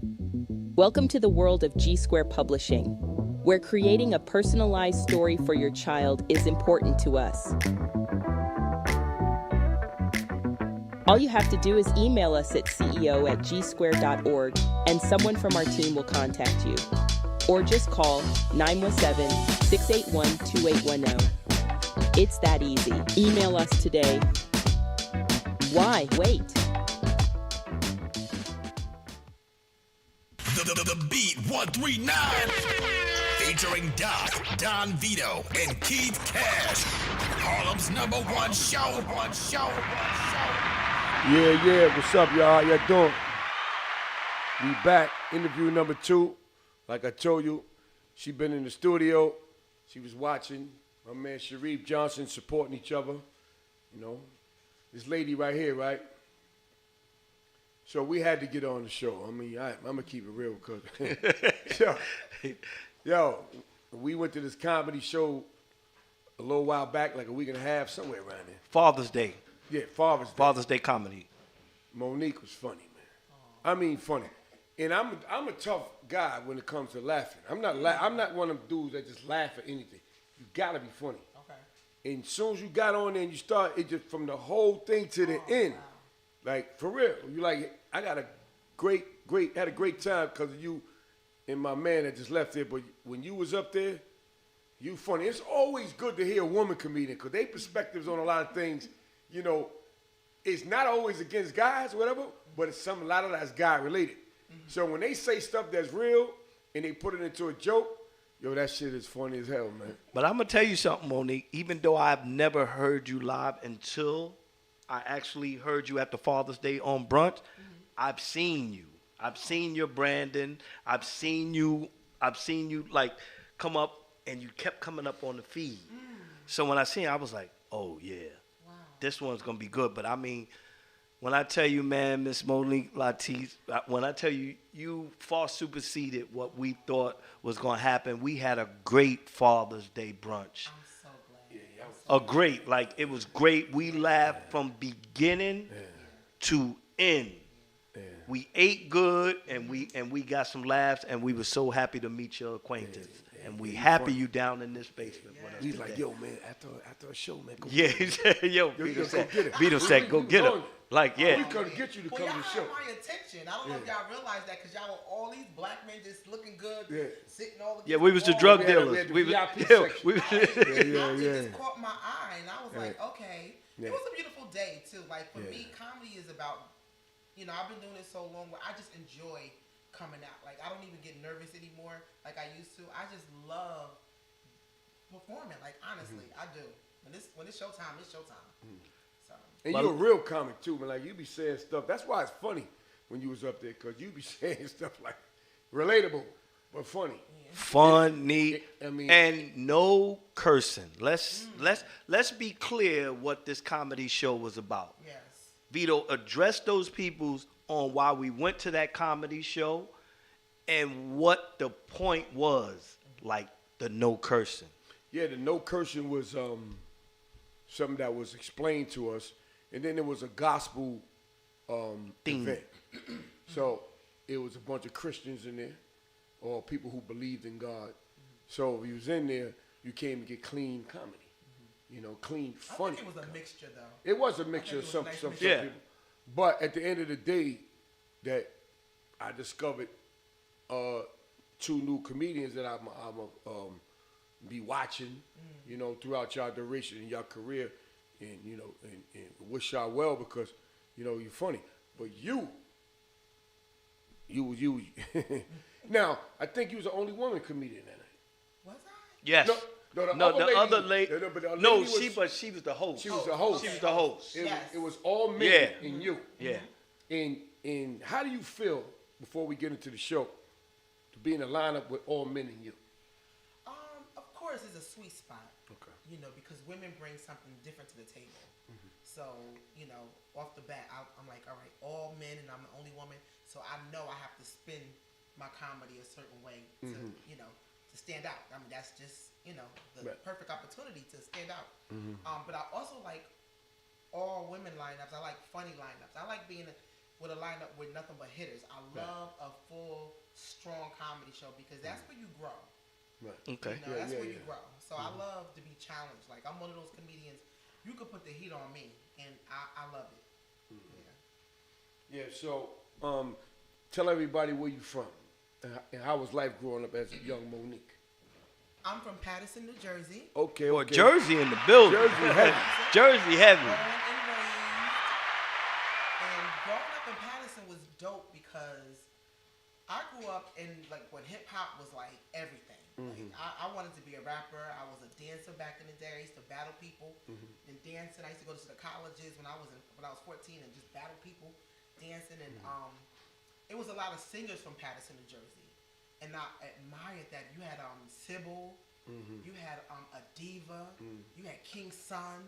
Welcome to the world of G Square Publishing, where creating a personalized story for your child is important to us. All you have to do is email us at ceo@gsquare.org and someone from our team will contact you. Or just call 917-681-2810. It's that easy. Email us today. Why wait? The Beat 139 featuring Doc, Don Vito, and Keith Cash. Harlem's number one show. Yeah. What's up, y'all? How y'all doing? We back. Interview number 2. Like I told you, she been in the studio. She was watching. My man Sharif Johnson supporting each other. You know, this lady right here, right? So we had to get on the show. I mean, I'm going to keep it real because, yo, we went to this comedy show a little while back, like a week and a half, somewhere around there. Father's Day. Yeah, Father's Day. Father's Day comedy. Monique was funny, man. I mean, funny. And I'm a tough guy when it comes to laughing. I'm not one of them dudes that just laugh at anything. You got to be funny. Okay. And as soon as you got on there and you start, it just from the whole thing to the end. Wow. Like, for real. You like, I got had a great time because of you and my man that just left there. But when you was up there, you funny. It's always good to hear a woman comedian because their perspectives on a lot of things, you know, it's not always against guys or whatever, but it's a lot of that's guy related. Mm-hmm. So when they say stuff that's real and they put it into a joke, yo, that shit is funny as hell, man. But I'm going to tell you something, Monique. Even though I've never heard you live until I actually heard you at the Father's Day on Brunch, I've seen you. I've seen your Brandon. I've seen you like come up and you kept coming up on the feed. So when I seen it, I was like, oh yeah, wow. This one's going to be good. But I mean, when I tell you, man, Miss Monique Latise, when I tell you, you far superseded what we thought was going to happen. We had a great Father's Day brunch. I'm so glad. It was great. We laughed from beginning to end. Yeah. We ate good and we got some laughs and we were so happy to meet your acquaintance. And we happy you down in this basement with us. He's today. like, yo, man, after a show, man, go get it. He said, yo, Vito said, go get him. Like, yeah. We couldn't get you to come to the show. Y'all had my attention. I don't know if y'all realize that because y'all were all these black men just looking good, sitting all the we was the drug dealers. It just caught my eye, and I was like, okay. It was a beautiful day, too. Like, for me, comedy is about, you know, I've been doing it so long where I just enjoy coming out. Like, I don't even get nervous anymore like I used to. I just love performing. Like, honestly, I do. When it's showtime, it's showtime. So. And you're a real comic, too, man. Like, you be saying stuff. That's why it's funny when you was up there, because you be saying stuff like relatable, but funny. Funny. And no cursing. Let's be clear what this comedy show was about. Yes. Vito, address those people on why we went to that comedy show and what the point was, like the no cursing. Yeah, the no cursing was something that was explained to us, and then there was a gospel event. So it was a bunch of Christians in there, or people who believed in God. So if you was in there, you came to get clean comedy. You know, clean, funny. I think it was a mixture, though. It was a mixture of some people. But at the end of the day, that I discovered 2 new comedians that I'm be watching, you know, throughout y'all duration in your career, and you know, and wish y'all well because, you know, you're funny. But you. Now, I think you was the only woman comedian that night. Was I? Yes. No, the other lady. She was the host. She was the host. She was the host. It was all men and you. Yeah. And how do you feel, before we get into the show, to be in a lineup with all men and you? Of course, it's a sweet spot. Okay. You know, because women bring something different to the table. So, you know, off the bat, I'm like, all right, all men and I'm the only woman. So I know I have to spin my comedy a certain way to, you know, to stand out. I mean, that's just, you know, the perfect opportunity to stand out. But I also like all women lineups. I like funny lineups. I like being with a lineup with nothing but hitters. I love a full strong comedy show because that's where you grow. Right. Okay. You know, that's where you grow. So I love to be challenged. Like I'm one of those comedians. You could put the heat on me, and I love it. Yeah. So, tell everybody where you from, and how was life growing up as a young Monique? I'm from Paterson, New Jersey. Okay. Well, Jersey in the building. Jersey heavy. Jersey heavy. Born and raised. And growing up in Paterson was dope because I grew up in like when hip hop was like everything. Like, I wanted to be a rapper. I was a dancer back in the day. I used to battle people and dancing. I used to go to the colleges when I was 14 and just battle people dancing. And it was a lot of singers from Paterson, New Jersey, and I admired that. You had Sybil, you had a diva, you had King Son,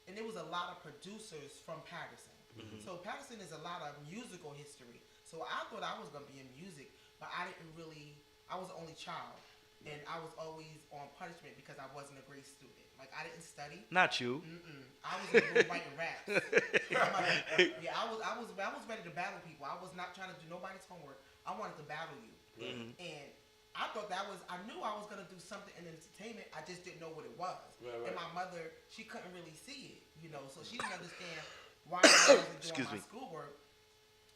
and there was a lot of producers from Paterson. So Paterson is a lot of musical history. So I thought I was gonna be in music, but I didn't really. I was the only child, and I was always on punishment because I wasn't a great student. Like I didn't study. Not you. I was in the room writing raps. I was ready to battle people. I was not trying to do nobody's homework. I wanted to battle you, and I thought I knew I was gonna do something in entertainment. I just didn't know what it was. Right. And my mother, she couldn't really see it, so she didn't understand why I wasn't doing my schoolwork.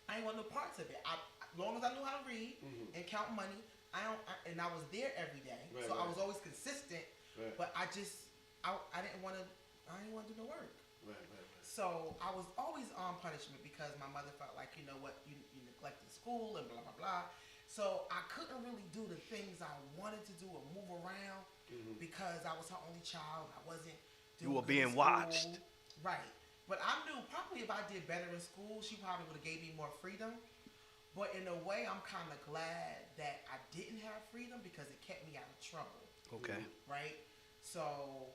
I ain't want no parts of it. As long as I knew how to read and count money. And I was there every day, I was always consistent. But I didn't want to do no work. So I was always on punishment because my mother felt like you neglected school and blah blah blah. So I couldn't really do the things I wanted to do or move around because I was her only child. I wasn't. You were being watched. Right. But I knew probably if I did better in school, she probably would have gave me more freedom. But in a way, I'm kind of glad that I didn't have freedom because it kept me out of trouble. Okay. Right? So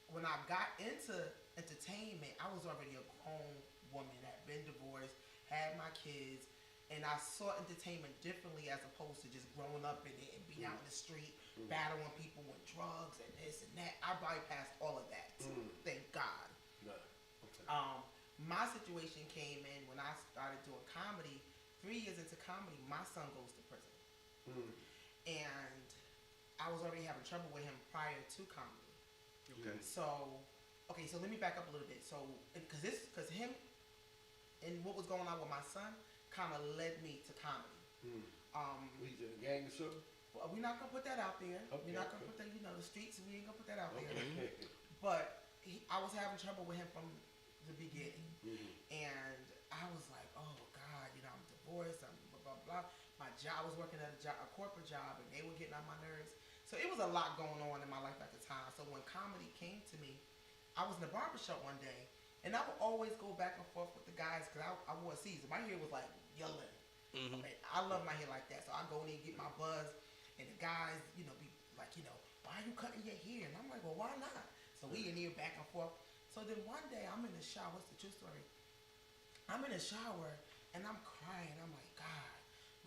when I got into entertainment, I was already a grown woman, had been divorced, had my kids, and I saw entertainment differently as opposed to just growing up in it and being out in the street, battling people with drugs and this and that. I bypassed all of that, thank God. No. Okay. My situation came in when I started doing comedy. 3 years into comedy, my son goes to prison. And I was already having trouble with him prior to comedy. Okay. So let me back up a little bit. So, because him and what was going on with my son kind of led me to comedy. He's in a gang or something? Well, we're not going to put that out there. Okay, we're not going to put that, the streets, we ain't going to put that out there. Okay. But I was having trouble with him from the beginning. And I was like, oh, God, I'm divorced, I'm blah, blah, blah. My job, I was working at a corporate job, and they were getting on my nerves. So it was a lot going on in my life at the time. So when comedy came to me, I was in a barbershop one day, and I would always go back and forth with the guys because I wore Caesar. My hair was like yelling. I love my hair like that. So I go in and get my buzz, and the guys, be like, why are you cutting your hair? And I'm like, well, why not? So we in here back and forth. So then one day I'm in the shower. It's the true story. I'm in the shower and I'm crying. I'm like, God,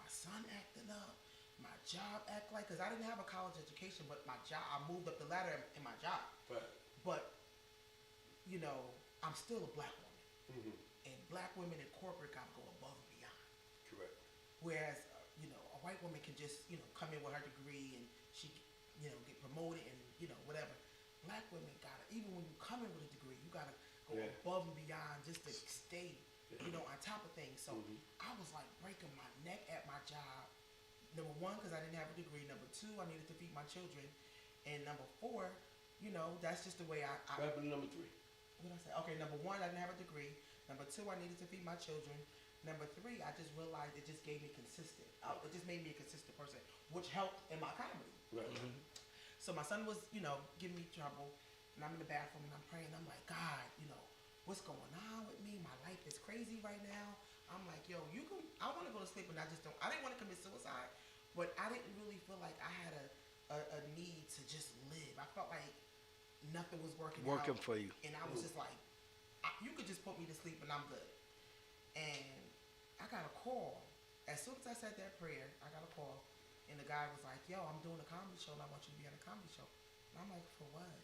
my son acting up. My job act like, because I didn't have a college education, but my job, I moved up the ladder in my job. Right. But, I'm still a black woman. And black women in corporate got to go above and beyond. Correct. Whereas, a white woman can just, come in with her degree and she, get promoted and, whatever. Black women got to, even when you come in with a degree, you got to go above and beyond just to stay, on top of things. So I was like breaking my neck at my job. Number one, because I didn't have a degree. Number two, I needed to feed my children. And number four, that's just the way I What happened to number three? What did I say? Okay, number one, I didn't have a degree. Number two, I needed to feed my children. Number three, I just realized it just gave me consistent. It just made me a consistent person, which helped in my comedy. Right. So my son was, giving me trouble, and I'm in the bathroom and I'm praying. I'm like, God, what's going on with me? My life is crazy right now. I'm like, yo, I want to go to sleep, and I didn't want to commit suicide, but I didn't really feel like I had a need to just live. I felt like nothing was working for you. And I was just like, you could just put me to sleep and I'm good. And I got a call. As soon as I said that prayer, I got a call. And the guy was like, yo, I'm doing a comedy show and I want you to be on a comedy show. And I'm like, for what?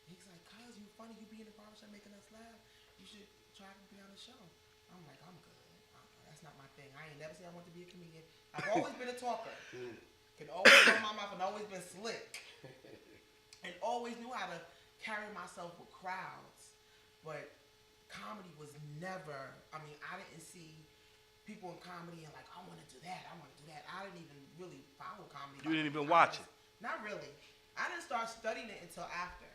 He's like, cuz you funny, you be in the barbershop making us laugh. You should try to be on the show. I'm like, I'm good. That's not my thing. I I ain't never said I want to be a comedian. I've always been a talker. Can always run my mouth and always been slick. And always knew how to carry myself with crowds. But comedy was never, I mean, I didn't see people in comedy and like, I want to do that, I want to do that. I didn't even really follow comedy. You didn't even watch it? Not really. I didn't start studying it until after.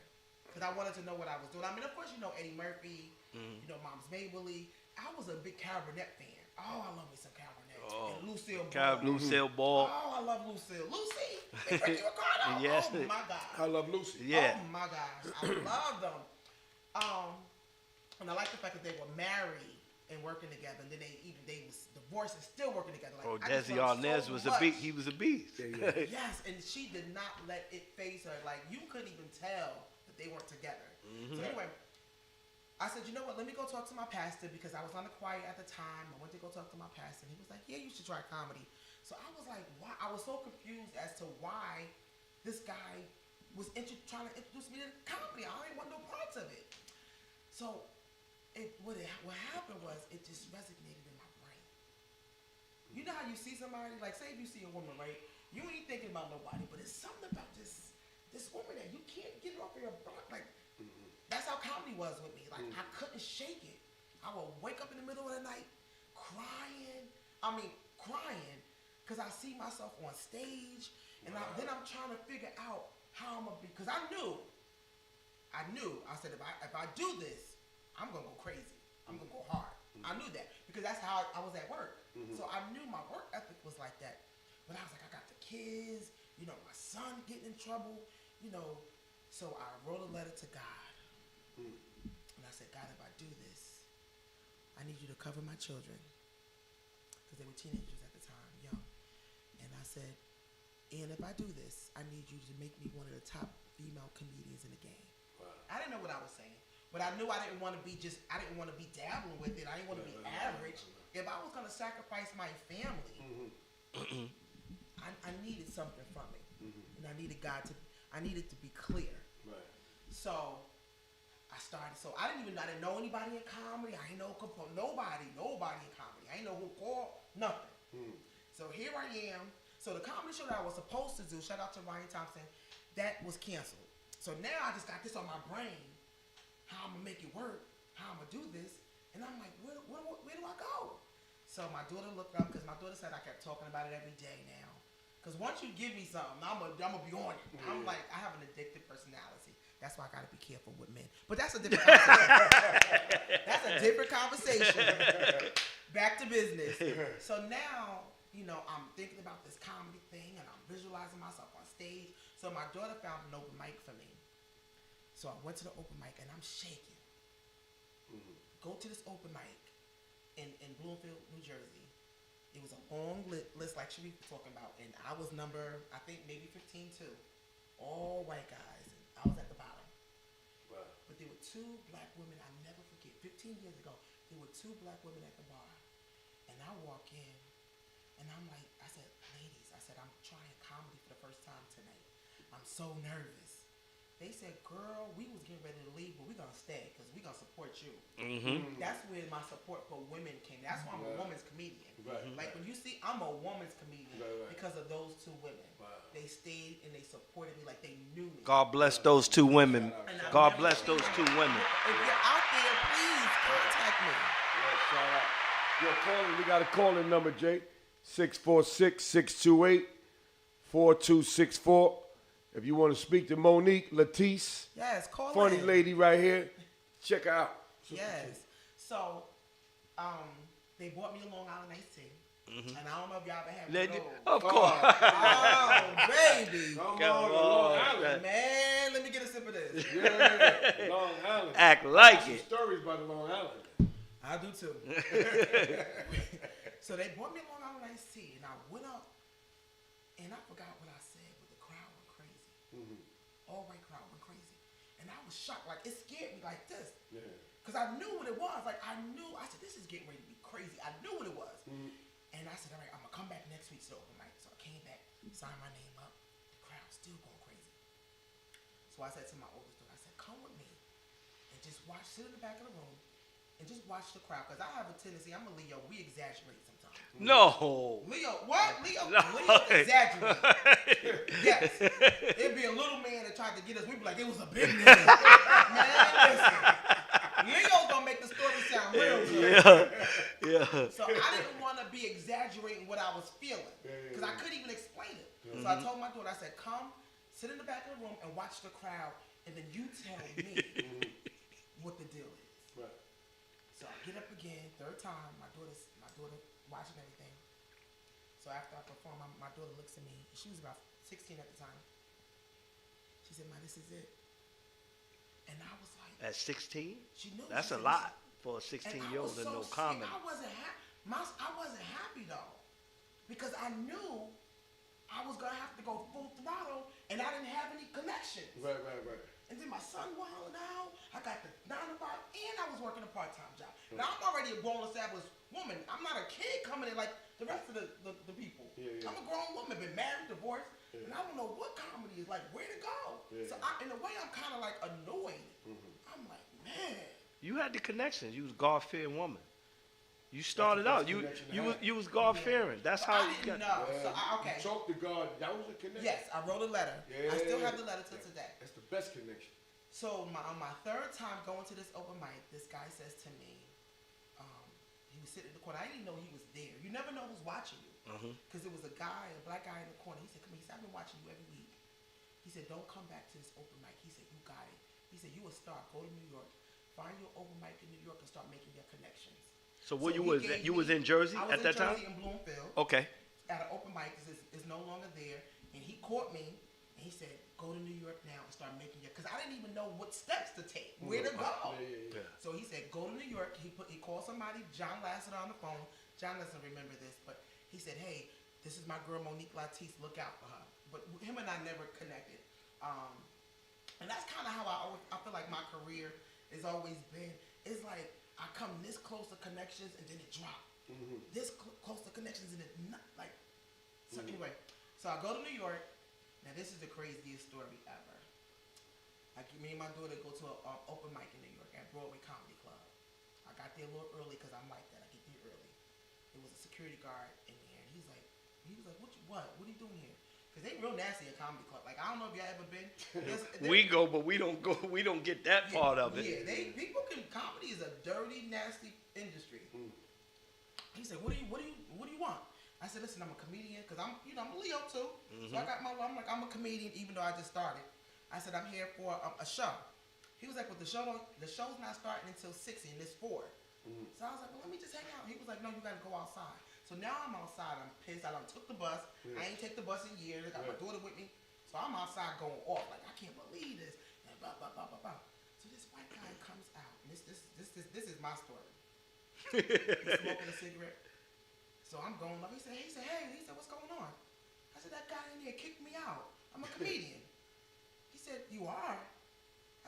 Because I wanted to know what I was doing. I mean, of course, you know Eddie Murphy, you know Moms Mabley. I was a big Cabernet fan. Oh, I love me some Cabernet. And Lucille Ball. Lucille Ball. Oh, I love Lucille. Lucy and Ricky Ricardo. Yes. Oh, my God. I love Lucy. Yeah. Oh, my gosh. I love them. And I like the fact that they were married and working together. And then they was divorced and still working together. Like, Desi Arnaz was a beast. He was a beast. Yes, and she did not let it phase her. Like, you couldn't even tell that they weren't together. So anyway, I said, you know what, let me go talk to my pastor because I was on the choir at the time. I went to go talk to my pastor and he was like, yeah, you should try comedy. So I was like, why? I was so confused as to why this guy was trying to introduce me to comedy. I didn't want no parts of it. So what happened was it just resonated in my brain. You know how you see somebody, like say if you see a woman, right? You ain't thinking about nobody, but it's something about this woman that you can't get it off of your butt. Like, that's how comedy was with me. Like, I couldn't shake it. I would wake up in the middle of the night crying. Because I see myself on stage. And then I'm trying to figure out how I'm going to be. Because I knew. I said, if I do this, I'm going to go crazy. I'm going to go hard. I knew that. Because that's how I was at work. So I knew my work ethic was like that. But I was like, I got the kids. You know, my son getting in trouble. You know. So I wrote a letter to God. And I said, God, if I do this, I need you to cover my children. Because they were teenagers at the time, young. And I said, and if I do this, I need you to make me one of the top female comedians in the game. Wow. I didn't know what I was saying. But I knew I didn't want to be dabbling with it. I didn't want to be average. If I was going to sacrifice my family, I needed something from it. And I needed to be clear. Right. So I started. So I didn't know anybody in comedy. I didn't know nobody in comedy. I didn't know who called, nothing. So here I am. So the comedy show that I was supposed to do, shout out to Ryan Thompson, that was canceled. So now I just got this on my brain, how I'm going to make it work, how I'm going to do this. And I'm like, where do I go? So my daughter looked up, because my daughter said I kept talking about it every day now. Because once you give me something, I'm going to be on it. I'm like, I have an addictive personality. That's why I got to be careful with men. But that's a different conversation. Back to business. So now, you know, I'm thinking about this comedy thing, and I'm visualizing myself on stage. So my daughter found an open mic for me. So I went to the open mic, and I'm shaking. Go to this open mic in Bloomfield, New Jersey. It was a long list like Sharif was talking about, and I was number, I think maybe 15 too. All white guys, and I was at the bottom. Wow. But there were two black women, I'll never forget, 15 years ago, there were two black women at the bar. And I walk in, and I'm like, I said, ladies, I'm trying comedy for the first time tonight. I'm so nervous. They said, girl, we was getting ready to leave, but we're going to stay because we're going to support you. That's where my support for women came. That's why I'm a woman's comedian. Like when you see, I'm a woman's comedian because of those two women. They stayed and they supported me like they knew me. God bless those two women. God bless those two women. If you're out there, please contact me. Shout out. Yo, we got a calling number, Jay. 646-628-4264. If you want to speak to Monique Latise, yes, call funny in. lady right here, check her out. Yes. So, they bought me a Long Island iced tea. And I don't know if y'all ever had those. Of course. Oh, baby. Come on, Long Island. Man, let me get a sip of this. Yeah, Long Island. Act like it. Stories about the Long Island. I do too. So they bought me a Long Island iced tea, and I went up, and I forgot what I said, but the crowd went crazy. All white crowd went crazy. And I was shocked. Like, it scared me like this. Because I knew what it was. Like, I said, this is getting ready to be crazy. I knew what it was. And I said, all right, I'm going to come back next week to the open mic. So I came back, signed my name up. The crowd's still going crazy. So I said to my oldest daughter, I said, come with me and just sit in the back of the room and just watch the crowd. Because I have a tendency, I'm a Leo, we exaggerate sometimes. No. Leo, what? Leo No. exaggerated. Yes. It'd be a little man that tried to get us. We'd be like, it was a big man. Man, listen. Leo's gonna make the story sound real good. Yeah. So I didn't want to be exaggerating what I was feeling because I couldn't even explain it. So I told my daughter, I said, come, sit in the back of the room and watch the crowd, and then you tell me what the deal is. Right. So I get up again, third time. My daughter watching everything. So after I perform, my daughter looks at me. She was about 16 at the time. She said, "Ma, this is it." And I was like, at 16? She knew. That's she a lot for a 16-year-old to know comedy. I wasn't happy though, because I knew I was gonna have to go full throttle, and I didn't have any connections. Right. And then my son wilding out. I got the 9 to 5, and I was working a part-time job. Now I'm already a grown, established woman. I'm not a kid coming in like the rest of the people. Yeah. I'm a grown woman, been married, divorced, and I don't know what comedy is like, where to go. Yeah. So in a way, I'm kind of like annoyed. I'm like, man. You had the connections. You was God-fearing woman. You started out. You was God-fearing. That's how you got. No. So okay. You talked to God. That was a connection. Yes, I wrote a letter. I still have the letter to today. That's the best connection. So on my third time going to this open mic, this guy says to me, he was sitting in the corner. I didn't even know he was there. You never know who's watching you. Because it was a black guy in the corner. He said, come here. He said, I've been watching you every week. He said, don't come back to this open mic. He said, you got it. He said, you a star. Go to New York. Find your open mic in New York and start making your connections. So where you was in Jersey at that time? I was in Jersey in Bloomfield. Okay. At an open mic, because it's no longer there. And he caught me, and he said, go to New York now and start making your, because I didn't even know what steps to take, where to go. Yeah. So he said, go to New York. He called somebody, John Lasseter, on the phone. John doesn't remember this, but he said, hey, this is my girl Monique Latise. Look out for her. But him and I never connected. And that's kind of how I feel like my career has always been. It's like I come this close to connections and then it drops. This close to connections and it not like. So anyway, so I go to New York. Now this is the craziest story ever. Me and my daughter go to an open mic in New York at Broadway Comedy Club. I got there a little early because I'm like that. I get there early. There was a security guard in there, and he was like, what are you doing here? Because they real nasty at comedy club. Like, I don't know if y'all ever been. We go, but we don't go. We don't get that part of it. Yeah, comedy is a dirty, nasty industry. He said, what do you want? I said, listen, I'm a comedian because I'm a Leo too. So I got I'm a comedian even though I just started. I said, I'm here for a show. He was like, well, the show's not starting until 6 and it's 4. So I was like, well, let me just hang out. He was like, no, you got to go outside. So now I'm outside. I'm pissed. I done took the bus. I ain't take the bus in years. I got my daughter with me. So I'm outside going off. Like, I can't believe this. And blah, blah, blah, blah, blah. So this white guy comes out. And this is my story. He's smoking a cigarette. So I'm going up. He said, hey. He said, what's going on? I said, that guy in there kicked me out. I'm a comedian. He said, you are?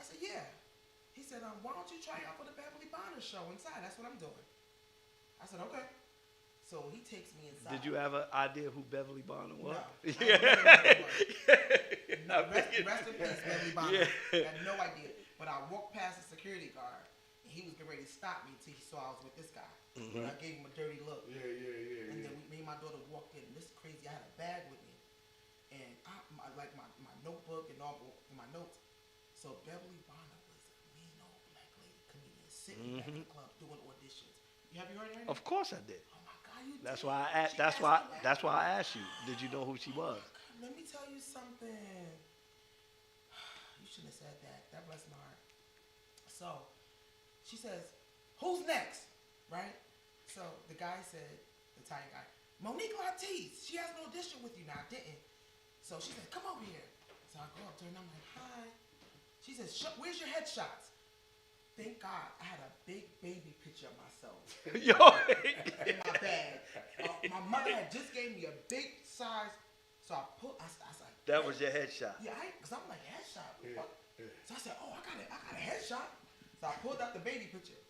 I said, yeah. He said, why don't you try out for the Beverly Bonner show inside? That's what I'm doing. I said, okay. So he takes me inside. Did you have an idea who Beverly Bonner was? No. Rest in peace, Beverly Bonner. I had no idea. But I walked past the security guard, and he was getting ready to stop me until he saw I was with this guy. And I gave him a dirty look. And then me and my daughter walked in, and this is crazy. I had a bag with me. And I like my notebook and all my notes. So Beverly Bonner was a mean old black lady comedian sitting back in the club doing auditions. Have you heard her? Of course I did. Oh my God, you That's did? why I asked. That's why I asked you. Did you know who she was? God, let me tell you something. You shouldn't have said that. That blessed my heart. So she says, "Who's next?" Right? So the guy said, the Italian guy, Monique Latise. She has an audition with you now. I didn't. So she said, "Come over here." So I go up to her and I'm like, "Hi." She says, "Where's your headshots?" Thank God I had a big baby picture of myself in my bag. My mother had just gave me a big size, so I was like, that was your headshot. Yeah, because I'm like, headshot? What? So I said, oh, I got a headshot. So I pulled out the baby picture.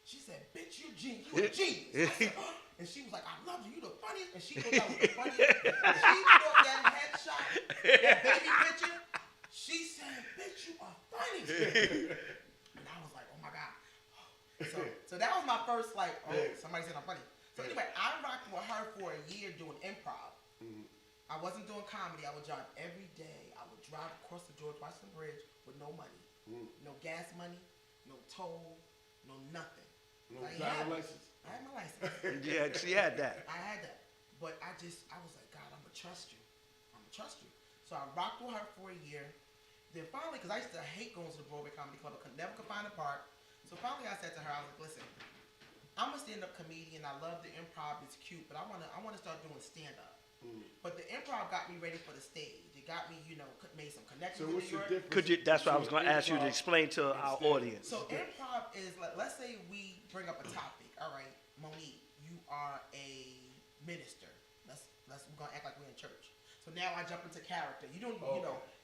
She said, bitch, you a genius. You a genius. I said, and she was like, I love you. You the funniest. And she thought that was the funniest. She thought that headshot, that baby picture, she said, bitch, you are funny. And I was like, oh my God. So that was my first, like, somebody said I'm funny. So anyway, I rocked with her I wasn't doing comedy. I would drive every day. I would drive across the George Washington Bridge with no money. No gas money, no toll, no nothing. No driver's license? I had my license. Yeah, she had that. I had that. But I was like, God, I'm going to trust you. I'm going to trust you. So I rocked with her for a year. Then finally, because I used to hate going to the Broadway Comedy Club. I never could find a part. So finally I said to her, I was like, listen, I'm a stand-up comedian. I love the improv. It's cute. But I want to start doing stand-up. But the improv got me ready for the stage. It got me, made some connections. So what's your difference? That's what I was going to ask you to explain to our audience. So improv is like, let's say we bring up a topic. All right, Monique, you are a minister. We're gonna act like we're in church. So now I jump into character. You don't,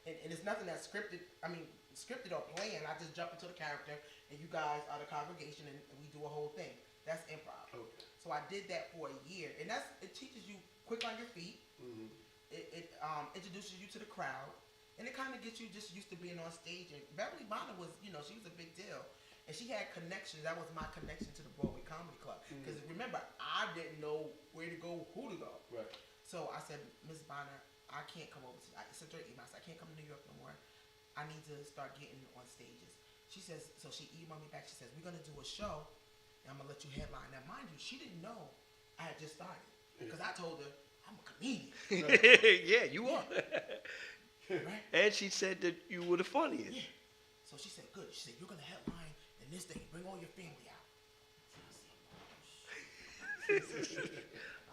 and it's nothing that's scripted. I mean, scripted or planned. I just jump into the character, and you guys are the congregation, and we do a whole thing. That's improv. Okay. So I did that for a year, and it teaches you quick on your feet. Mm-hmm. It introduces you to the crowd, and it kind of gets you just used to being on stage. And Beverly Bonner was, she was a big deal, and she had connections. That was my connection to the Broadway Comedy Club. Because remember, I didn't know where to go, who to go. Right. So I said, Miss Bonner, I can't come over to. I sent her an email. I said, I can't come to New York no more. I need to start getting on stages. She says, so she emailed me back. She says, we're gonna do a show, and I'm gonna let you headline. Now, mind you, she didn't know I had just started because I told her I'm a comedian. Yeah, you are. Right? And she said that you were the funniest. Yeah. So she said, good. She said, you're gonna headline in this thing. Bring all your family out.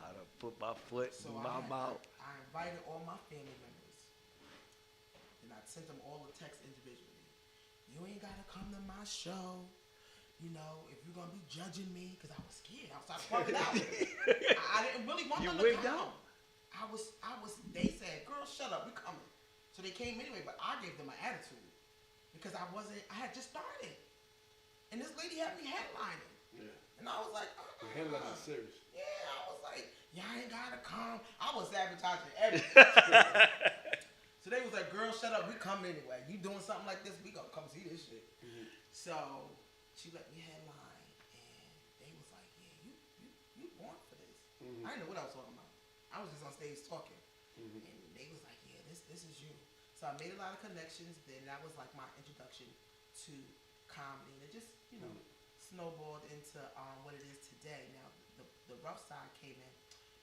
I done put my foot in my mouth. I invited all my family members, and I sent them all a text individually. You ain't gotta come to my show. If you're gonna be judging me, because I was scared. I was fucking out. I didn't really want them to come. I was. They said, "Girl, shut up. We coming." So they came anyway, but I gave them an attitude because I had just started, and this lady had me headlining. Yeah. And I was like, the headline is serious. Yeah, I was like, y'all ain't gotta come. I was sabotaging everything. So they was like, girl, shut up. We coming anyway. You doing something like this, we gonna come see this shit. Mm-hmm. So she let me headline, and they was like, yeah, you born for this. Mm-hmm. I didn't know what I was talking about. I was just on stage talking, and they was like, yeah, this is you. So I made a lot of connections. Then that was like my introduction to comedy, and it just snowballed into what it is today. Now the rough side came in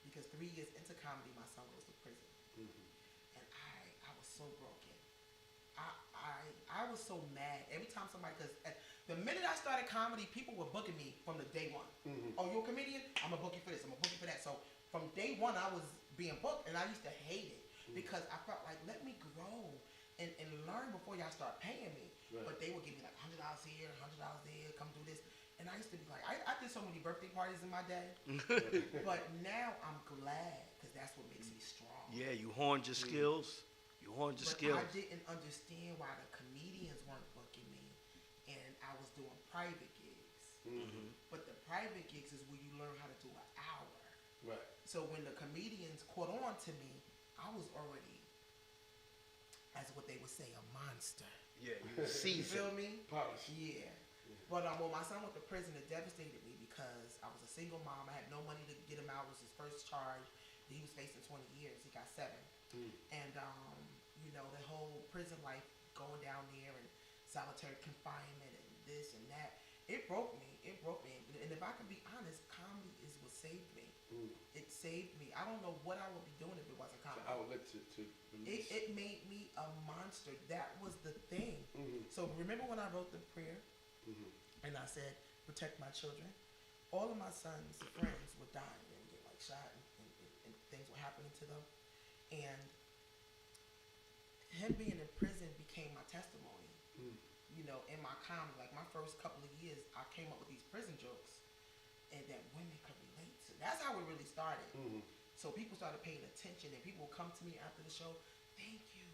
because 3 years into comedy, my son goes to prison, and I was so broken. I was so mad every time somebody, because the minute I started comedy, people were booking me from the day one. Oh, you're a comedian? I'm gonna book you for this. I'm gonna book you for that. So from day one, I was being booked, and I used to hate it because I felt like, let me grow and learn before y'all start paying me. Right. But they would give me like $100 here, $100 there, come do this. And I used to be like, I did so many birthday parties in my day. But now I'm glad because that's what makes me strong. Yeah, you honed your skills. But I didn't understand why the comedians weren't booking me, and I was doing private gigs. But the private gigs is where you learn how to do an hour. Right. So when the comedians caught on to me, I was already, as what they would say, a monster. Yeah, you see. You feel me? Polish. Yeah. But when my son went to prison, it devastated me because I was a single mom. I had no money to get him out. It was his first charge. He was facing 20 years. He got 7. And, the whole prison life, going down there and solitary confinement and this and that, it broke me. And if I can be honest, comedy is what saved me. It saved me. I don't know what I would be doing if it wasn't comedy. I would let to release. It made me a monster. That was the thing. So remember when I wrote the prayer? And I said, protect my children. All of my son's friends were dying and get like shot and things were happening to them. And him being in prison became my testimony. In my comedy, like my first couple of years, I came up with these prison jokes and that women could relate to. That's how it really started. So people started paying attention, and people would come to me after the show, thank you.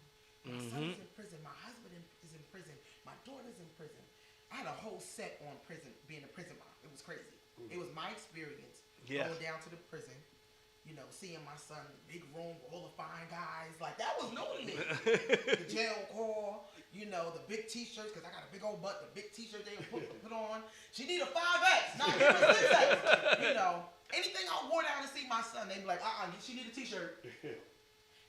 My son is in prison. My husband is in prison. My daughter's in prison. I had a whole set on prison, being a prison mom. It was crazy. It was my experience going down to the prison, seeing my son in the big room with all the fine guys. Like, that was new to me. The jail call, the big T-shirts, because I got a big old butt, the big T-shirt they would put on. She need a 5X, not even a 6X. Anything I wore down to see my son, they'd be like, she need a T-shirt.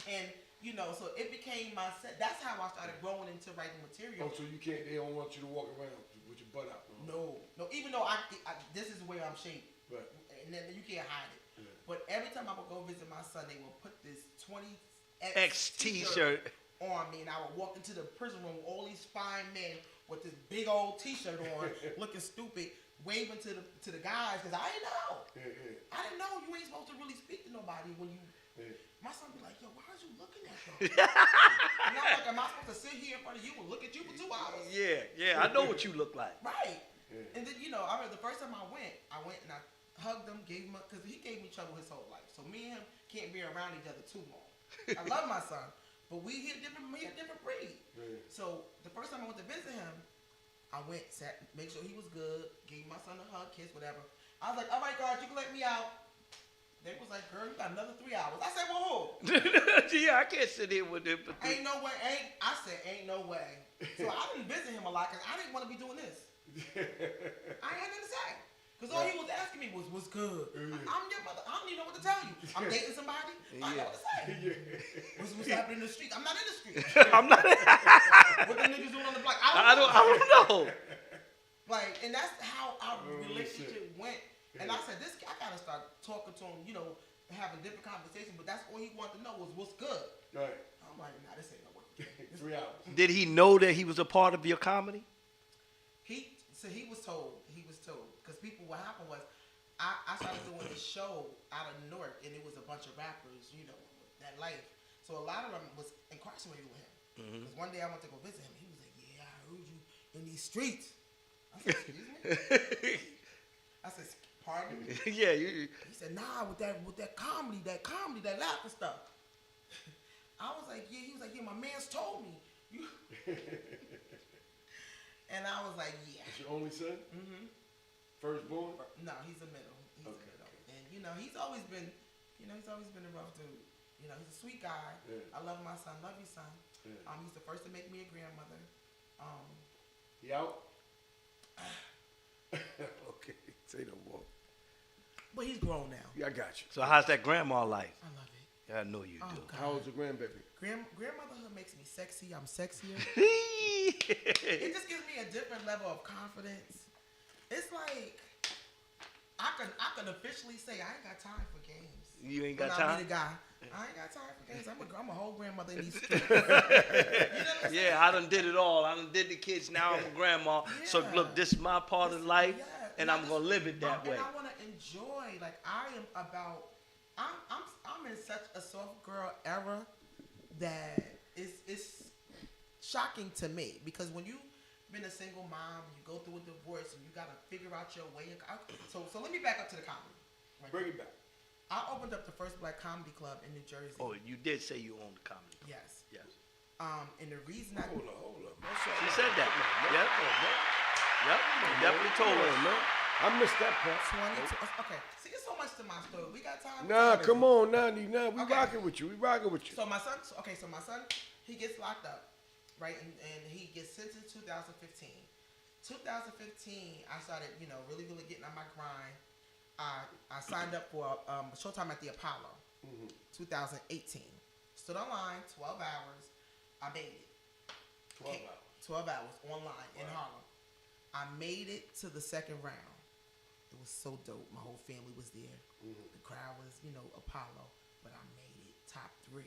And, you know, so it became my set. That's how I started growing into writing material. Oh, so they don't want you to walk around with your butt out. No. Even though this is the way I'm shaped. Right. And then you can't hide it. Yeah. But every time I would go visit my son, they would put this 20X T-shirt on me, and I would walk into the prison room with all these fine men with this big old T-shirt on, looking stupid, waving to the guys, because I didn't know. I didn't know you ain't supposed to really speak to nobody when you. My son be like, yo, why are you looking at them? And I'm like, am I supposed to sit here in front of you and look at you for 2 hours? Yeah, I know what you look like. Right. Yeah. And then, you know, I remember the first time I went and I hugged him, gave him because he gave me trouble his whole life. So me and him can't be around each other too long. I love my son, but we a different breed. Yeah. So the first time I went to visit him, I went, sat, make sure he was good, gave my son a hug, kiss, whatever. I was like, all right, guard, you can let me out. They was like, girl, you got another 3 hours. I said, well, who? Yeah, I can't sit here with him for 3. Ain't no way. I said, ain't no way. So I didn't visit him a lot because I didn't want to be doing this. I had nothing to say. Because all he was asking me was, what's good? I'm your mother. I don't even know what to tell you. I'm dating somebody. I don't know what to say. What's happening in the street? I'm not in the street. I'm not. What the niggas doing on the block? I don't know. Like, and that's how our relationship went. And I said, I gotta start talking to him, you know, having different conversations. But that's all he wanted to know was what's good. Right. I'm like, nah, this ain't no work. 3 hours. Did he know that he was a part of your comedy? He was told. Because what happened was, I started doing this show out of Newark, and it was a bunch of rappers, you know, that life. So a lot of them was incarcerated with him. Because one day I went to go visit him. He was like, yeah, I heard you in these streets. I said, excuse me? I said, pardon me? Yeah. He said, nah, with that comedy, that laughing stuff. I was like, yeah. He was like, yeah, my man's told me. And I was like, yeah. Is your only son? Mm-hmm. Firstborn? No, he's the middle. He's the middle. And, you know, he's always been a rough dude. You know, he's a sweet guy. Yeah. I love my son. Love you, son. Yeah. He's the first to make me a grandmother. He out? Okay, say no more. But he's grown now. Yeah, I got you. So how's that grandma life? I love it. Yeah, I know you do. God. How old's your grandbaby? Grandmotherhood makes me sexy. I'm sexier. It just gives me a different level of confidence. It's like I can officially say I ain't got time for games. You ain't got time? I meet a guy. I ain't got time for games. I'm a whole grandmother in these streets. You know what I'm saying? I done did it all. I done did the kids. Now I'm a grandma. Yeah. So look, this is my part of life, and I'm gonna live it that way. And I want to enjoy. Like I am about. I'm in such a soft girl era that it's shocking to me because when you've been a single mom, you go through a divorce, and you gotta figure out your way. So let me back up to the comedy. Right? Bring it back. I opened up the first black comedy club in New Jersey. Oh, you did say you owned the comedy club. Yes. Yes. And the reason Hold up. She said that. Yep. Definitely told her, man. I missed that part. 22. Okay. See, there's so much to my story. We got time. Nah, come on, nah. We rocking with you. So my son, he gets locked up, right? And he gets sentenced in 2015. 2015, I started, you know, really, really getting on my grind. I signed up for a Showtime at the Apollo, 2018. Stood online 12 hours. I made it. 12 hours online in Harlem. I made it to the second round. It was so dope. My whole family was there. The crowd was, you know, Apollo. But I made it top 3.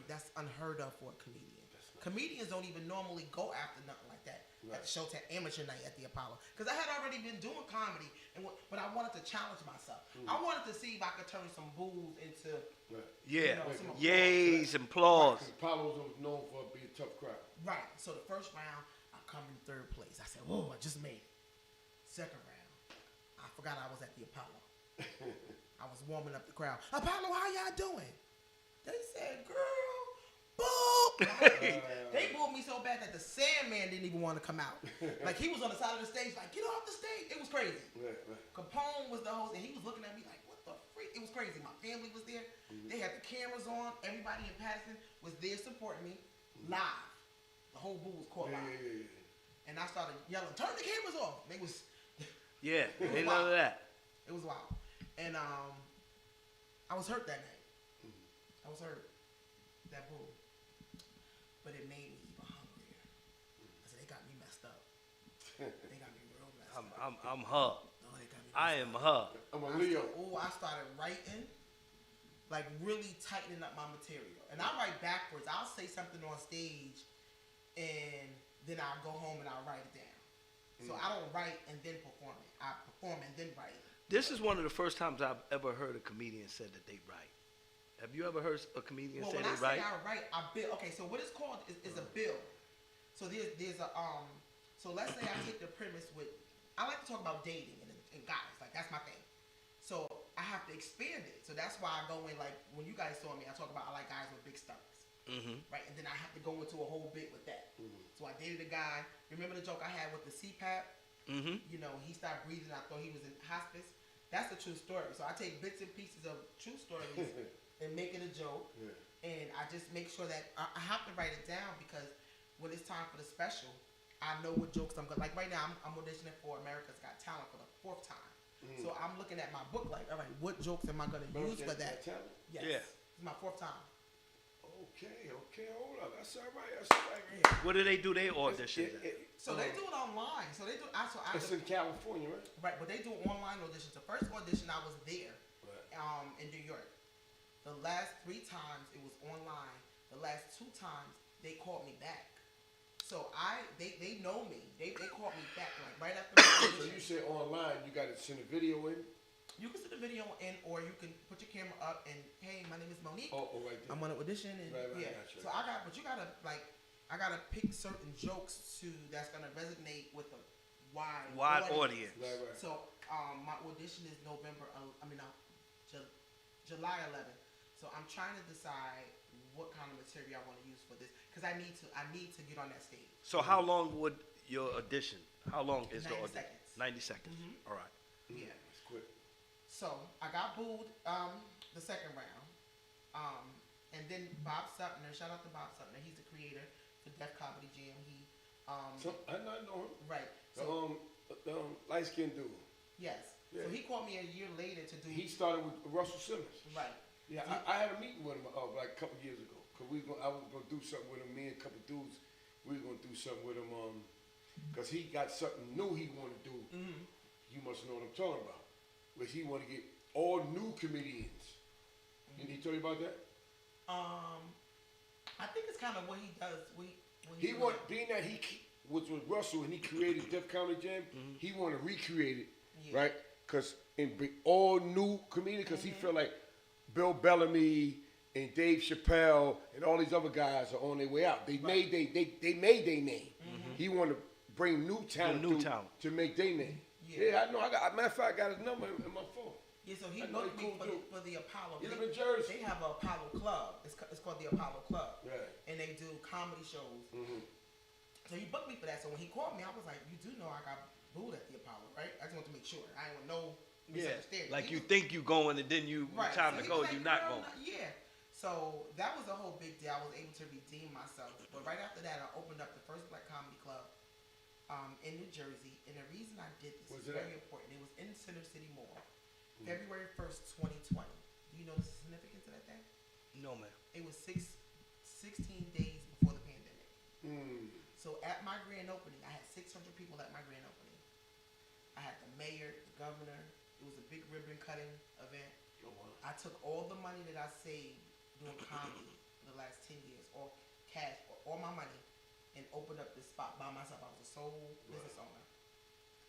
That's unheard of for a comedian. Comedians don't even normally go after nothing like that at the Showtime Amateur Night at the Apollo. Because I had already been doing comedy, but I wanted to challenge myself. I wanted to see if I could turn some boos into some yays and applause. Apollo's known for being a tough crowd. Right. So the first round, I come in 3rd place. I said, whoa, I just made it. Second round, I forgot I was at the Apollo. I was warming up the crowd. Apollo, how y'all doing? They said, girl, boo. They booed me so bad that the Sandman didn't even want to come out. Like, he was on the side of the stage, like, get off the stage. It was crazy. Right. Capone was the host, and he was looking at me like, what the freak? It was crazy. My family was there. They had the cameras on. Everybody in Patterson was there supporting me live. The whole boo was caught live. And I started yelling, turn the cameras off. They was... they love that. It was wild. And I was hurt that night. I was hurt. that bull. But it made me even hungrier. I said, they got me messed up. They got me real messed up. I'm her. Oh, they got me I am her. I'm a Leo. I started writing, like really tightening up my material. And I write backwards. I'll say something on stage, and then I'll go home and I'll write it down. So I don't write and then perform it. I perform and then write. This is one of the first times I've ever heard a comedian said that they write. Have you ever heard a comedian say they write? When I say I write, I build. Okay, so what it's called is a build. So there's a So let's say I take the premise with. I like to talk about dating and guys. Like that's my thing. So I have to expand it. So that's why I go in like when you guys saw me, I talk about I like guys with big stomachs. Right, and then I have to go into a whole bit with that. So I dated a guy. Remember the joke I had with the CPAP? You know, he stopped breathing. I thought he was in hospice. That's a true story. So I take bits and pieces of true stories and make it a joke. And I just make sure that I have to write it down because when it's time for the special, I know what jokes I'm gonna like. Right now, I'm auditioning for America's Got Talent for the 4th time. So I'm looking at my book like, all right, what jokes am I gonna use for that? Yes. Yeah. It's my 4th time. Okay, hold up. That's all right. Yeah. What do they do? They audition. So they do it online. So they do. It's in California, right? Right, but they do online auditions. The first audition I was there, in New York. The last 3 times it was online. The last 2 times they called me back. So they know me. They called me back like right after the audition. So you say online, you got to send a video in. You can send the video in, or you can put your camera up and, hey, my name is Monique. Oh, right there. I'm on an audition, and yeah. So I gotta pick certain jokes that's gonna resonate with a wide audience. Right. So my audition is July 11th. So I'm trying to decide what kind of material I want to use for this because I need to get on that stage. So how long would your audition? How long is the audition? 90 seconds. 90 seconds. All right. Yeah. That's quick. So I got booed the second round, and then Bob Sutner. Shout out to Bob Sutner. He's the creator for Def Comedy Jam. I know him. Right. The light skinned dude. Yes. Yeah. So he called me a year later to do. He started with Russell Simmons. Right. Yeah, I had a meeting with him like a couple years ago. Cause I was gonna do something with him. Me and a couple dudes, we were gonna do something with him. Cause he got something new he wanted to do. You must know what I'm talking about. Where he want to get all new comedians. Did he tell you about that? I think it's kind of what he does. Being that he was with Russell and he created Def Comedy Jam, he want to recreate it, right? Because and bring all new comedians. Because he feel like Bill Bellamy and Dave Chappelle and all these other guys are on their way out. They made their name. He want to bring new talent to make their name. Yeah, I know. Matter of fact, I got his number in my phone. Yeah, so he booked me for the Apollo. You live in Jersey? They have an Apollo Club. It's called the Apollo Club. Right. And they do comedy shows. So he booked me for that. So when he called me, I was like, you do know I got booed at the Apollo, right? I just want to make sure. I didn't want no misunderstanding. Like you think you going and then time to go, you're not going. Yeah. So that was a whole big deal. I was able to redeem myself. But right after that, I opened up the first black comedy club in New Jersey. And the reason I did this is very important. It was in Center City Mall, February 1st, 2020. Do you know the significance of that day? No, man. It was 16 days before the pandemic. So at my grand opening, I had 600 people at my grand opening. I had the mayor, the governor. It was a big ribbon cutting event. I took all the money that I saved doing comedy for the last 10 years, all cash, all my money, and opened up this spot by myself. I was a sole business owner.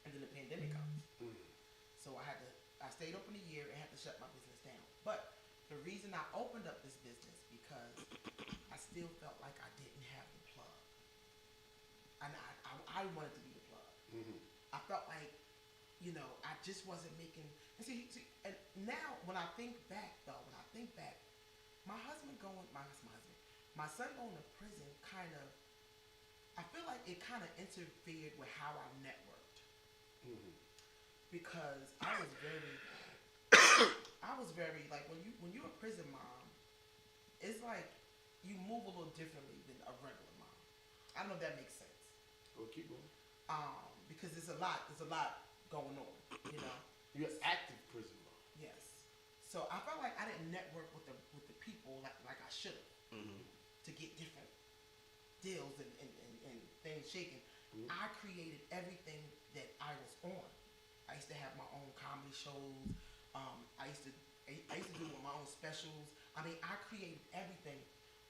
And then the pandemic comes. So I stayed open a year and had to shut my business down. But the reason I opened up this business because I still felt like I didn't have the plug. And I wanted to be the plug. I felt like, I just wasn't making. And see, and now when I think back, my son going to prison I feel like it kind of interfered with how I networked. Because I was very like when you're a prison mom, it's like you move a little differently than a regular mom. I don't know if that makes sense. Go keep going. Because there's a lot going on, You're an active prison mom. Yes. So I felt like I didn't network with the people like I should have. I created everything that I was on. I used to have my own comedy shows. I used to do my own specials. I mean, I created everything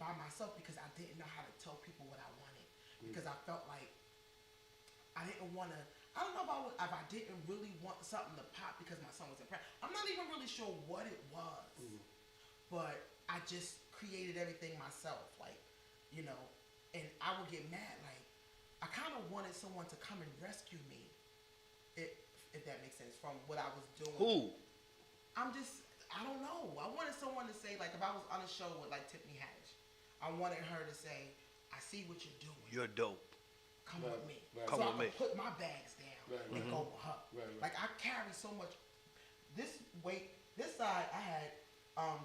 by myself because I didn't know how to tell people what I wanted. Because I felt like I didn't want to. I don't know if I didn't really want something to pop because my son was in prep. I'm not even really sure what it was, but I just created everything myself, like, you know. And I would get mad, like I kind of wanted someone to come and rescue me, if that makes sense, from what I was doing. Who? I don't know. I wanted someone to say, like, if I was on a show with like Tiffany Haddish, I wanted her to say, "I see what you're doing. You're dope. Come with me." Right. So Come I with could put my bags down and go with her. Like I carry so much. This side I had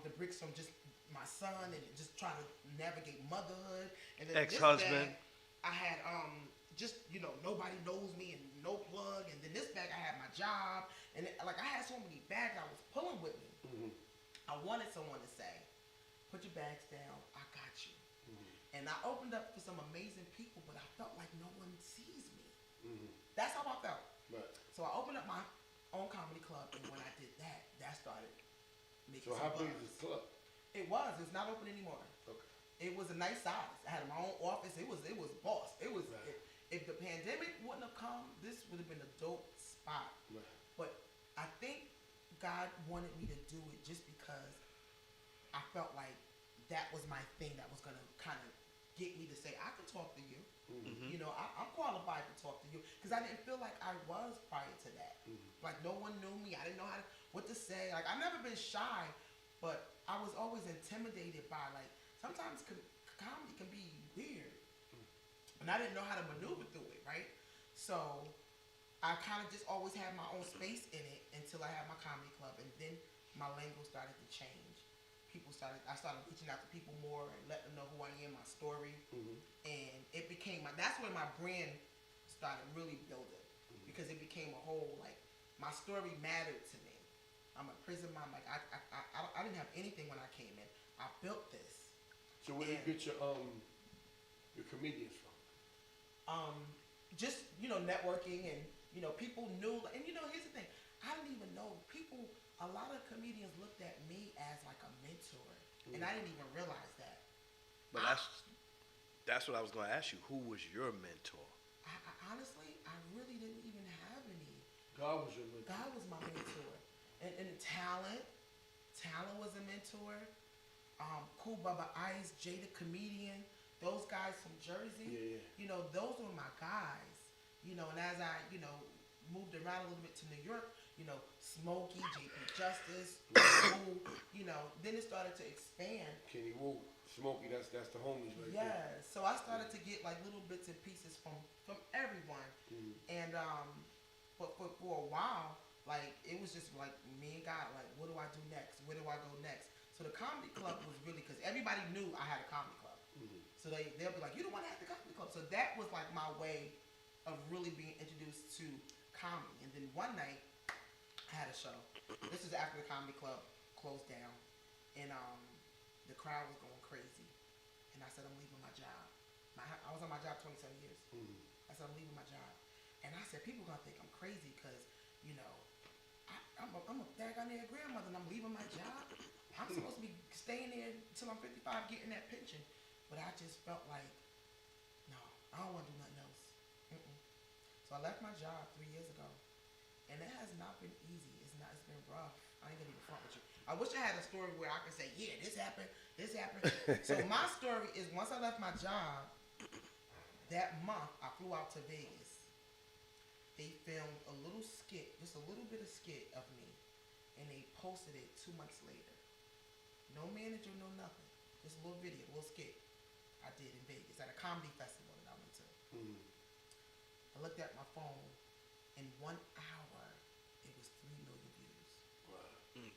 the bricks from just my son and just trying to navigate motherhood, and then Ex-husband. This bag, I had just, you know, nobody knows me and no plug, and then this bag I had my job, and like I had so many bags I was pulling with me. I wanted someone to say, "Put your bags down, I got you." And I opened up for some amazing people, but I felt like no one sees me. That's how I felt. Right. So I opened up my own comedy club, and when I did that, that started making So some how big buzz. is this club? It's not open anymore. Okay. It was a nice size. I had my own office. It was boss. It was if the pandemic wouldn't have come, this would have been a dope spot. Right. But I think God wanted me to do it just because I felt like that was my thing that was gonna kind of get me to say, I can talk to you. You know, I'm qualified to talk to you because I didn't feel like I was prior to that. Like no one knew me. I didn't know what to say. Like I've never been shy, but I was always intimidated by, like, sometimes comedy can be weird, and I didn't know how to maneuver through it. Right, so I kind of just always had my own space in it until I had my comedy club, and then my lingo started to change. I started reaching out to people more and letting them know who I am, my story, and it became that's when my brand started really building because it became a whole, like, my story mattered to me. I'm a prison mom. Like I didn't have anything when I came in. I built this. So where do you get your comedians from? Just, you know, networking, and, you know, people knew, and, you know, here's the thing, I didn't even know a lot of comedians looked at me as like a mentor, and I didn't even realize that. But that's what I was going to ask you. Who was your mentor? I honestly, I really didn't even have any. God was your mentor. God was my mentor. And Talent was a mentor. Cool Bubba Ice, Jay the Comedian, those guys from Jersey. You know, those were my guys. You know, and as I, you know, moved around a little bit to New York, you know, Smokey, JP Justice, Woo, you know, then it started to expand. Kenny Woo, Smokey, that's the homies right there. Yeah, so I started to get like little bits and pieces from everyone, and but for a while, like, it was just like me and God, like, what do I do next? Where do I go next? So the comedy club was really, because everybody knew I had a comedy club, so they'll be like, you the one that had the comedy club. So that was like my way of really being introduced to comedy. And then one night I had a show. This was after the comedy club closed down, and the crowd was going crazy, and I said, I'm leaving my job. I was on my job 27 years. I said, I'm leaving my job, and I said, people gonna think I'm crazy because, you know, I'm a daggone near grandmother and I'm leaving my job. I'm supposed to be staying there until I'm 55 getting that pension, but I just felt like, no, I don't want to do nothing else. So I left my job 3 years ago, and it has not been easy. It's been rough. I ain't gonna even front with you. I wish I had a story where I could say, yeah, this happened. So my story is, once I left my job, that month I flew out to Vegas. They filmed a little skit, just a little bit of skit of me, and they posted it 2 months later. No manager, no nothing. Just a little video, a little skit I did in Vegas at a comedy festival that I went to. I looked at my phone. In 1 hour, it was 3 million views.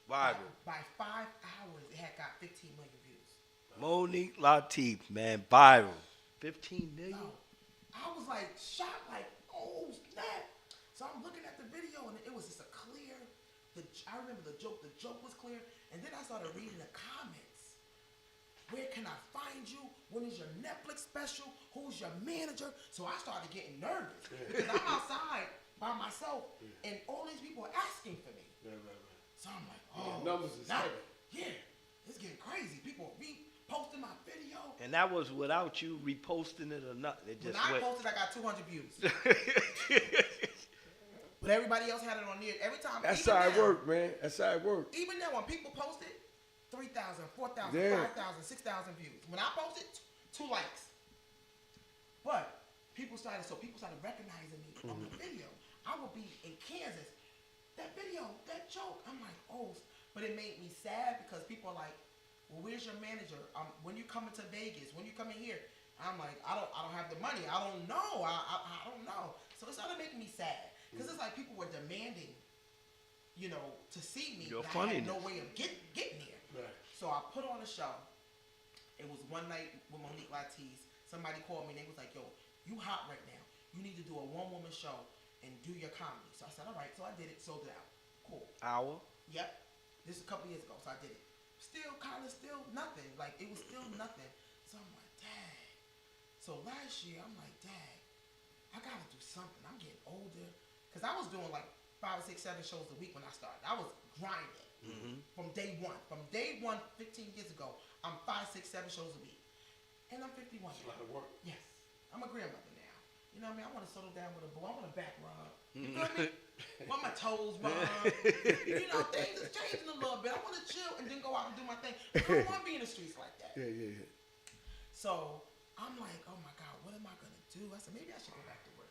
Viral. By 5 hours, it had got 15 million views. Monique Latise, man, viral. 15 million? No. I was like shocked, like, oh snap. So I'm looking at the video, and it was just a clear, I remember the joke was clear, and then I started reading the comments. Where can I find you? when is your Netflix special? Who's your manager? So I started getting nervous because I'm outside by myself and all these people are asking for me. So I'm like, oh, numbers is heavy. Yeah, it's getting crazy. People reposting my video. And that was without you reposting it or nothing. It just when I went. posted, I got 200 views. But everybody else had it on there. Every time. That's how it worked, man. That's how it worked. Even now, when people post it, 3,000, 4,000, Yeah. 5,000, 6,000 views. When I posted, 2 likes. But people started recognizing me on the video. I would be in Kansas. That video, that joke. I'm like, oh. But it made me sad because people are like, well, where's your manager? When you coming to Vegas? When you coming here? I'm like, I don't have the money. I don't know. I don't know. So it started making me sad. Because it's like people were demanding, to see me. Your I had funniness. no way of getting there. Right. So I put on a show. It was one night with Monique Latise. Somebody called me and they was like, yo, you hot right now. You need to do a one-woman show and do your comedy. So I said, all right. So I did it, sold it out. Cool. Hour? Yep. This is a couple years ago, so I did it. Still nothing. Like, it was still nothing. So I'm like, dang. So last year, I'm like, dang, I gotta do something. I'm getting older. Because I was doing like 5, 6, 7 shows a week when I started. I was grinding from day one. From day one, 15 years ago, I'm 5, 6, 7 shows a week. And I'm 51 It's a now. lot of work. Yes. I'm a grandmother now. You know what I mean? I want to settle down with a boo. I want a back rub. You feel me? Want my toes rubbed. Things is changing a little bit. I want to chill and then go out and do my thing. I don't want to be in the streets like that. Yeah. So I'm like, oh my God, what am I going to do? I said, maybe I should go back to work.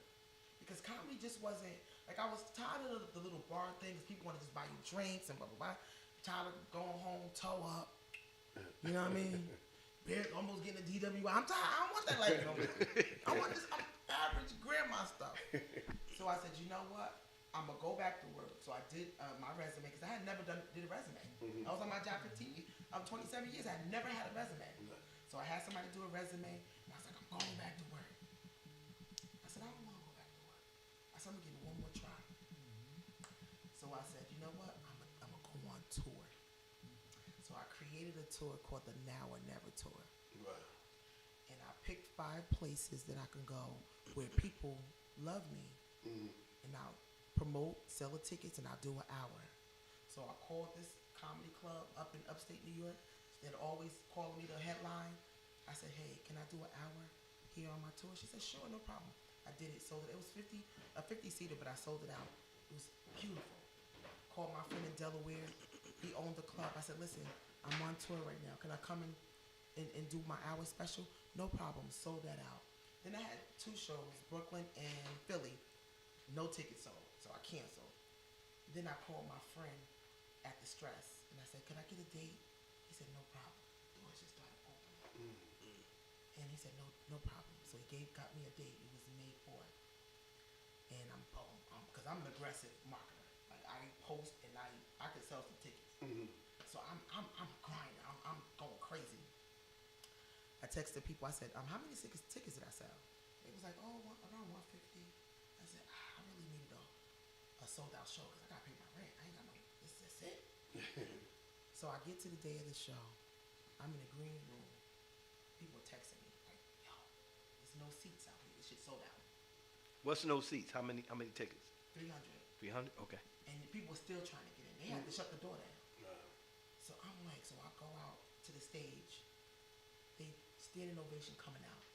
Because comedy just wasn't, like I was tired of the little bar things. People want to just buy you drinks and blah, blah, blah. Tired of going home, toe up. You know what I mean? Almost getting a DWI. I'm tired. I don't want that life no more. I want this average grandma stuff. So I said, you know what? I'm going to go back to work. So I did my resume because I had never did a resume. I was on my job 27 years. I had never had a resume. So I had somebody do a resume. And I was like, I'm going back to work. I said, I don't want to go back to work. I said, I'm going to give it one more try. So I said, you know what? I'm going to go on tour. So I created a tour called the Now or Never Tour. Right. And I picked 5 places that I can go where people love me. And I'll promote, sell the tickets, and I'll do an hour. So I called this comedy club up in upstate New York. They'd always call me the headline. I said, hey, can I do an hour here on my tour? She said, sure, no problem. I did it. Sold it. It was a 50-seater, but I sold it out. It was beautiful. Called my friend in Delaware. He owned the club. I said, listen, I'm on tour right now. Can I come and do my hour special? No problem. Sold that out. Then I had 2 shows, Brooklyn and Philly. No tickets sold, so I canceled. Then I called my friend at the Stress, and I said, can I get a date? He said, no problem. Doors just started opening. And he said, no problem. So he got me a date. It was May 4th. And because I'm an aggressive marketer. Like, I post and I could sell some tickets. So I'm grinding. I'm going crazy. I texted people. I said, how many tickets did I sell? It was like, around 150. I said, I really needed a sold out show because I got to pay my rent. I ain't got no, this is it. So I get to the day of the show. I'm in a green room. People are texting me like, yo, there's no seats out here. This shit sold out. What's no seats? How many tickets? 300. 300? Okay. And the people are still trying to get in. They had to shut the door down. So I'm like, so I go out to the stage. They standing ovation coming out.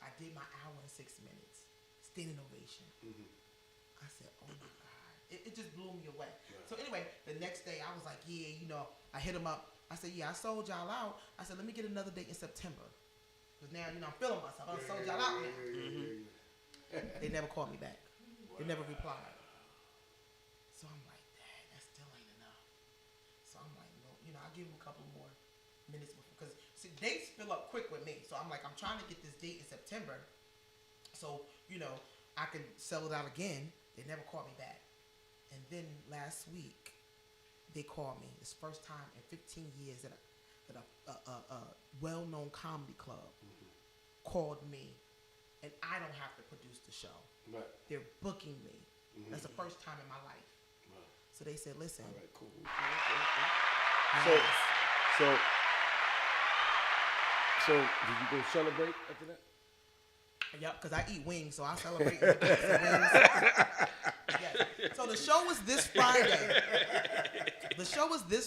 I did my hour and 6 minutes. Standing ovation. I said, oh my God. It just blew me away. So anyway, the next day I was like, yeah, I hit them up. I said, yeah, I sold y'all out. I said, let me get another date in September. Because now, I'm feeling myself. I sold y'all out now. They never called me back. They never replied. So I'm like, dang, that still ain't enough. So I'm like, no, I'll give them a couple more minutes before. Because dates fill up quick with me. So I'm like, I'm trying to get this date in September. So, I can sell it out again. They never called me back. And then last week, they called me. It's the first time in 15 years that a well-known comedy club called me, and I don't have to produce the show. Right. They're booking me. That's the first time in my life. Right. So they said, listen. All right, cool. Yes. So So did you go celebrate after that? Yep, because I eat wings, so I celebrate. Wings. Yes. So the show was this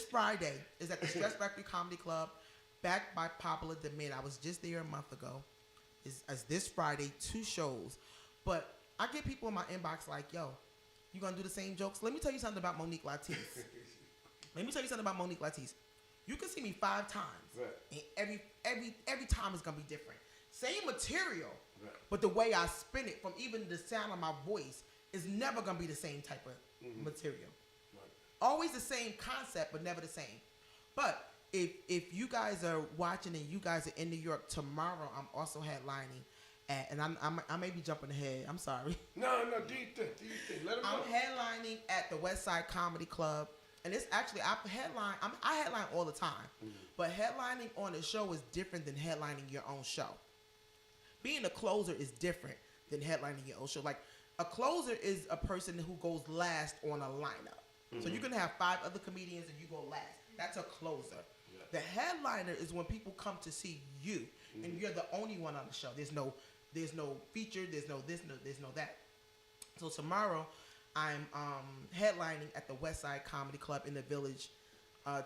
Friday. Is at the Stress Factory Comedy Club, backed by popular demand. I was just there a month ago. Is this Friday, 2 shows. But I get people in my inbox like, yo, you gonna do the same jokes? Let me tell you something about Monique Latise. You can see me 5 times. Right. And every time is gonna be different. Same material, right, but the way I spin it, from even the sound of my voice, is never gonna be the same type of material. Right. Always the same concept, but never the same. But if you guys are watching and you guys are in New York tomorrow, I'm also headlining and I may be jumping ahead. I'm sorry. No, do you think? Let them know. I'm headlining at the West Side Comedy Club, and it's actually I headline all the time, but headlining on a show is different than headlining your own show. Being a closer is different than headlining your own show. Like, a closer is a person who goes last on a lineup. So you can have 5 other comedians and you go last. That's a closer. Yeah. The headliner is when people come to see you, and you're the only one on the show. There's no feature. There's no this. There's no that. So tomorrow, I'm headlining at the West Side Comedy Club in the Village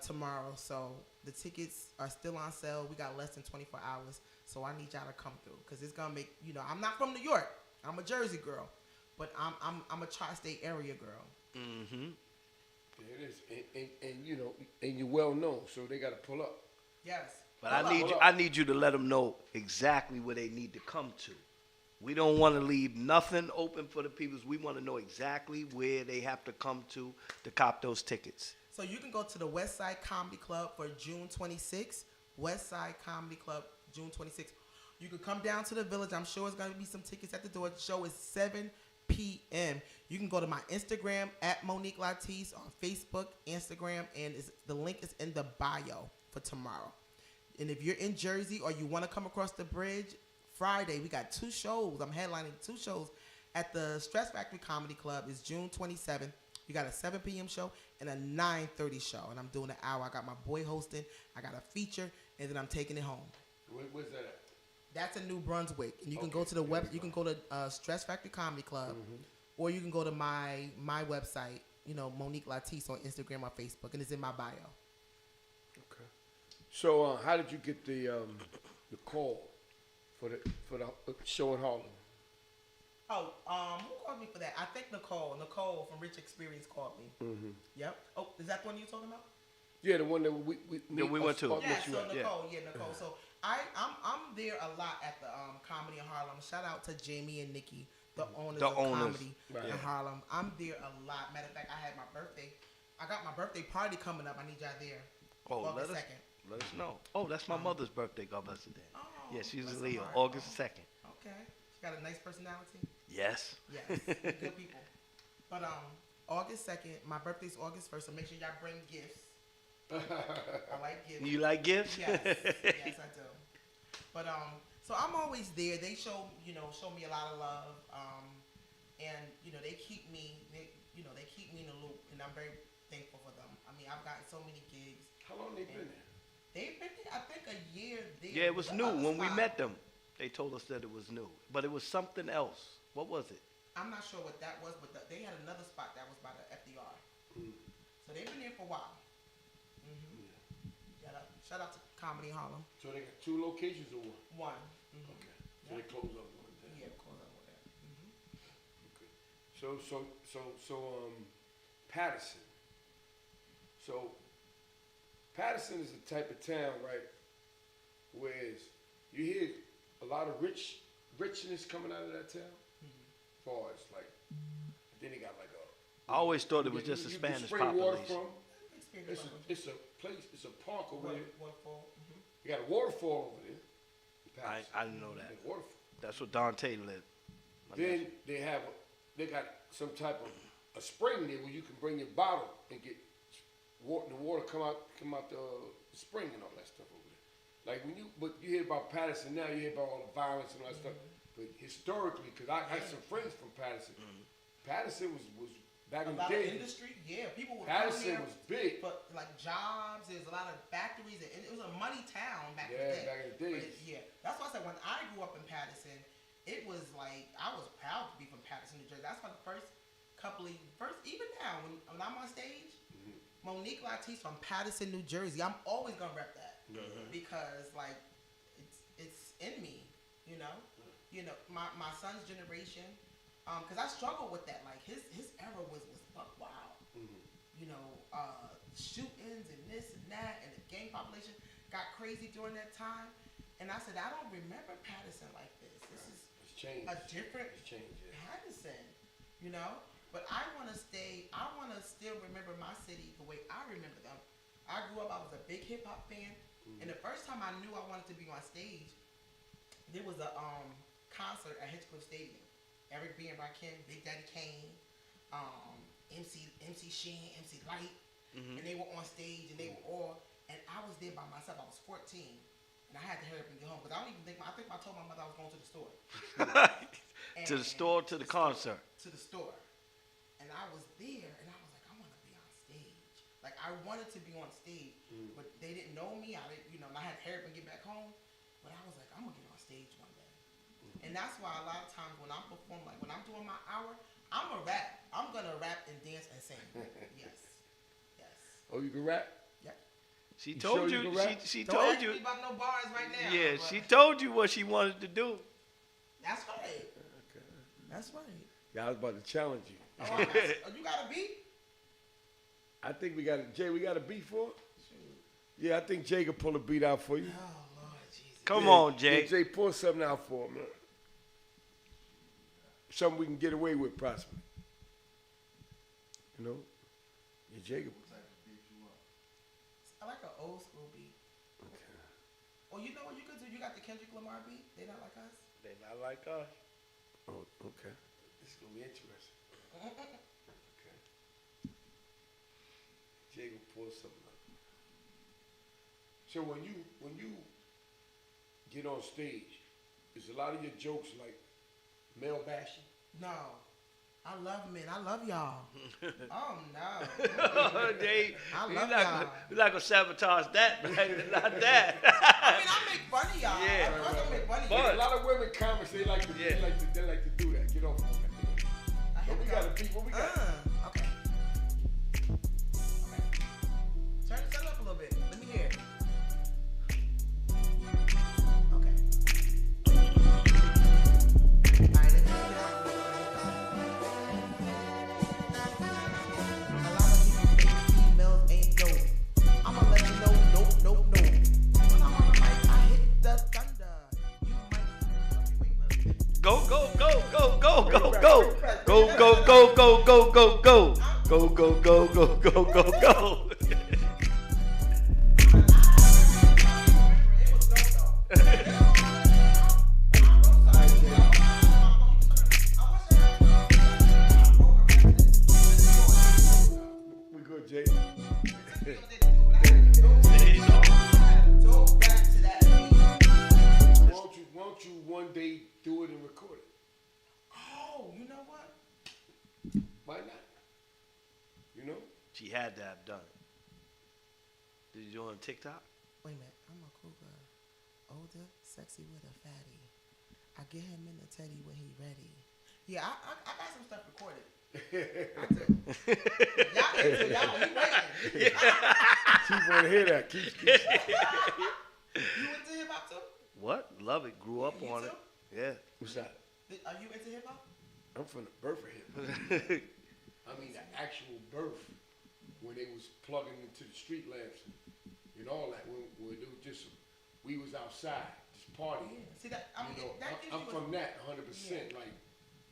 tomorrow. So the tickets are still on sale. We got less than 24 hours. So I need y'all to come through, because it's gonna make, I'm not from New York. I'm a Jersey girl, but I'm a tri-state area girl. Mm-hmm. Yeah, it is, and you're well known, so they gotta pull up. Yes. But I need you to let them know exactly where they need to come to. We don't want to leave nothing open for the people. We want to know exactly where they have to come to cop those tickets. So you can go to the West Side Comedy Club for June 26th. West Side Comedy Club, June 26th. You can come down to the Village. I'm sure it's going to be some tickets at the door. The show is 7 p.m. You can go to my Instagram, at Monique Latise, on Facebook, Instagram, and the link is in the bio for tomorrow. And if you're in Jersey or you want to come across the bridge, Friday, we got 2 shows. I'm headlining 2 shows at the Stress Factory Comedy Club. It's June 27th. You got a 7 p.m. show and a 9:30 show. And I'm doing an hour. I got my boy hosting. I got a feature, and then I'm taking it home. Where's that at? That's in New Brunswick. And you can go to the web. You can go to Stress Factory Comedy Club, or you can go to my website. Monique Latise on Instagram or Facebook, and it's in my bio. Okay. So how did you get the call for the show in Harlem? Oh, who called me for that? I think Nicole from Rich Experience called me. Mm-hmm. Yep. Oh, is that the one you're talking about? Yeah, the one that we went to. Yeah, so Nicole. Yeah, Nicole. So I'm there a lot at the Comedy in Harlem. Shout out to Jamie and Nikki, the owners of Comedy in Harlem. I'm there a lot. Matter of fact, I had my birthday. I got my birthday party coming up. I need y'all there. Oh, August 2nd. Let us know. Oh, that's my mother's birthday. God bless her. Oh, yeah, she's a Leo. August 2nd. Okay. She got a nice personality. Yes. Yes. Good people. But August 2nd, my birthday's August 1st, so make sure y'all bring gifts. I like gifts. You like gifts? Yes. Yes, I do. But so I'm always there. They show me a lot of love. And they keep me in the loop, and I'm very thankful for them. I mean, I've gotten so many gigs. How long they been there? They've been there, I think, a year there. Yeah, it was new when we met them. They told us that it was new, but it was something else. What was it? I'm not sure what that was, but they had another spot that was by the FDR. So they've been there for a while. Mm-hmm. Yeah. Shout out to Comedy in Harlem. So they got 2 locations or one? One. Mm-hmm. Okay. So they close up one day. Yeah, close up one day. Mm-hmm. Okay. So Patterson. So Patterson is the type of town, right, where you hear a lot of richness coming out of that town. As far as like, then they got like I always thought it was just a Spanish population. It's a place. It's a park over there. Waterfall. You got a waterfall over there. I didn't know that. Waterfall. That's what Dante lived. Then they got some type of a spring there where you can bring your bottle and get water. The water come out the spring and all that stuff over there. Like you hear about Patterson now, you hear about all the violence and all that stuff. But historically, because I had some friends from Patterson. Patterson was back in the day. A lot of industry, yeah. People would Patterson come there was big. for like jobs. There's a lot of factories. And it was a money town back in the day. Yeah, back in the day. said, when I grew up in Patterson, it was like I was proud to be from Patterson, New Jersey. That's why the first even now when I'm on stage, Monique Latise from Patterson, New Jersey. I'm always gonna rep that because like it's in me, you know. My son's generation, because I struggled with that. Like his era was buck wild, shootings and this and that, and the gang population got crazy during that time. And I said, I don't remember Patterson like this. This is a different Patterson, you know. But I want to still remember my city the way I remember them. I grew up, I was a big hip hop fan, and the first time I knew I wanted to be on stage, there was a concert at Hitchcock Stadium. Eric B. and Rakim, Big Daddy Kane, MC Shan, MC Light, and they were on stage, and they were all, and I was there by myself. I was 14, and I had to hurry up and get home because I don't even think I told my mother I was going to the store. To the store, to the concert. To the store, and I was there, and I was like, I want to be on stage. Like I wanted to be on stage, but they didn't know me. I didn't, and I had to hurry up and get back home. But I was like, I'm gonna get on stage one day. And that's why a lot of times when I'm performing, like when I'm doing my hour, I'm a rap. I'm gonna rap and dance and sing. Yes. Oh, you can rap? Yep. She told you. She Don't told ask you. me about no bars right now. Yeah, but she told you what she wanted to do. That's right. Okay. That's right. Yeah, I was about to challenge you. Oh, you got a beat? I think we got a beat for it? Yeah, I think Jay can pull a beat out for you. Oh, Lord Jesus. Come on, Jay. Yeah, Jay, pull something out for him, man. Something we can get away with, possibly. Yeah, Jay. I like an old school beat. Okay. Oh, you know what you could do? You got the Kendrick Lamar beat. They not like us. They not like us. Oh, okay. This is gonna be interesting. Okay. Jay will pull something up. So when you get on stage, is a lot of your jokes like male bashing? No. I love men. I love y'all. Oh, no. Jay, I love you're y'all. not gonna sabotage that, man. Not that. I mean, I make fun of y'all. Yeah. Of course I make fun of But y'all. a lot of women comments they like to do that. Get off of that. What we got to beat? What we got? Okay. Turn it up a little bit. Let me hear it. Okay. All right, let's get it. A lot of people think females ain't dope. I'ma let you know, nope. When I'm on the mic, I hit the thunder. You might. Wait. Go. Go. We good, Jay. Won't you one day do it and record it? Oh, you know what? Why not? She had to have done it. Did you do it on TikTok? Wait a minute, I'm a cool girl. Older, sexy with a fatty. I get him in the teddy when he ready. Yeah, I got some stuff recorded. I do. Y'all into y'all, we waiting. Keep on hear that. Keep. You into hip hop too? What? Love it. Grew up You on too? it. Yeah. What's that? Are you into hip hop? I'm from the birth of hip hop. I mean the actual birth, when they was plugging into the street lamps and all that. When it was just, we was outside just partying. Yeah. See that? I mean, that gives I'm you from that 100%. Like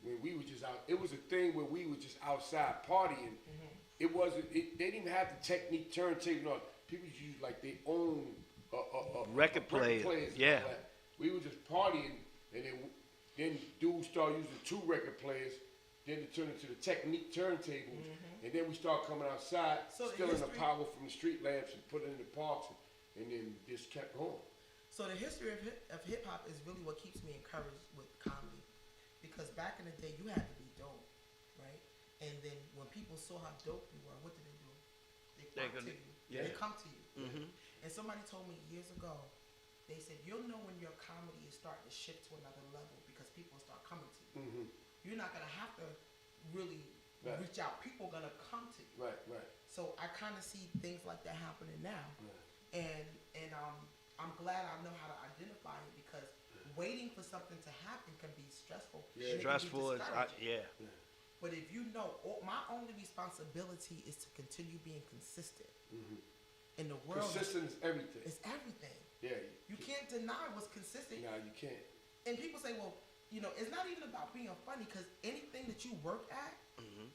when we was just out, it was a thing where we were just outside partying. It wasn't. They didn't even have the technique turntable. People used to use like their own Record players. Yeah. And all that. We were just partying, and then dudes started using 2 record players. Then it turned into the technique turntables, and then we start coming outside, stealing the power from the street lamps and putting it in the parks, and then just kept going. So the history of hip hop is really what keeps me encouraged with comedy, because back in the day you had to be dope, right? And then when people saw how dope you were, what did they do? They come to you. Yeah. They come to you. Mm-hmm. And somebody told me years ago, they said you'll know when your comedy is starting to shift to another level because people start coming to you. Mm-hmm. You're not gonna have to really reach out. People are gonna come to you. Right, right. So I kind of see things like that happening now, Right. and I'm glad I know how to identify it because waiting for something to happen can be stressful. Yeah. And Stressful it can be discouraging. yeah. But if you know, my only responsibility is to continue being consistent. Mm-hmm. In the world, Consistent is everything. it's everything. Yeah. You can't deny what's consistent. No, you can't. And people say, well, you know, it's not even about being funny because anything that you work at,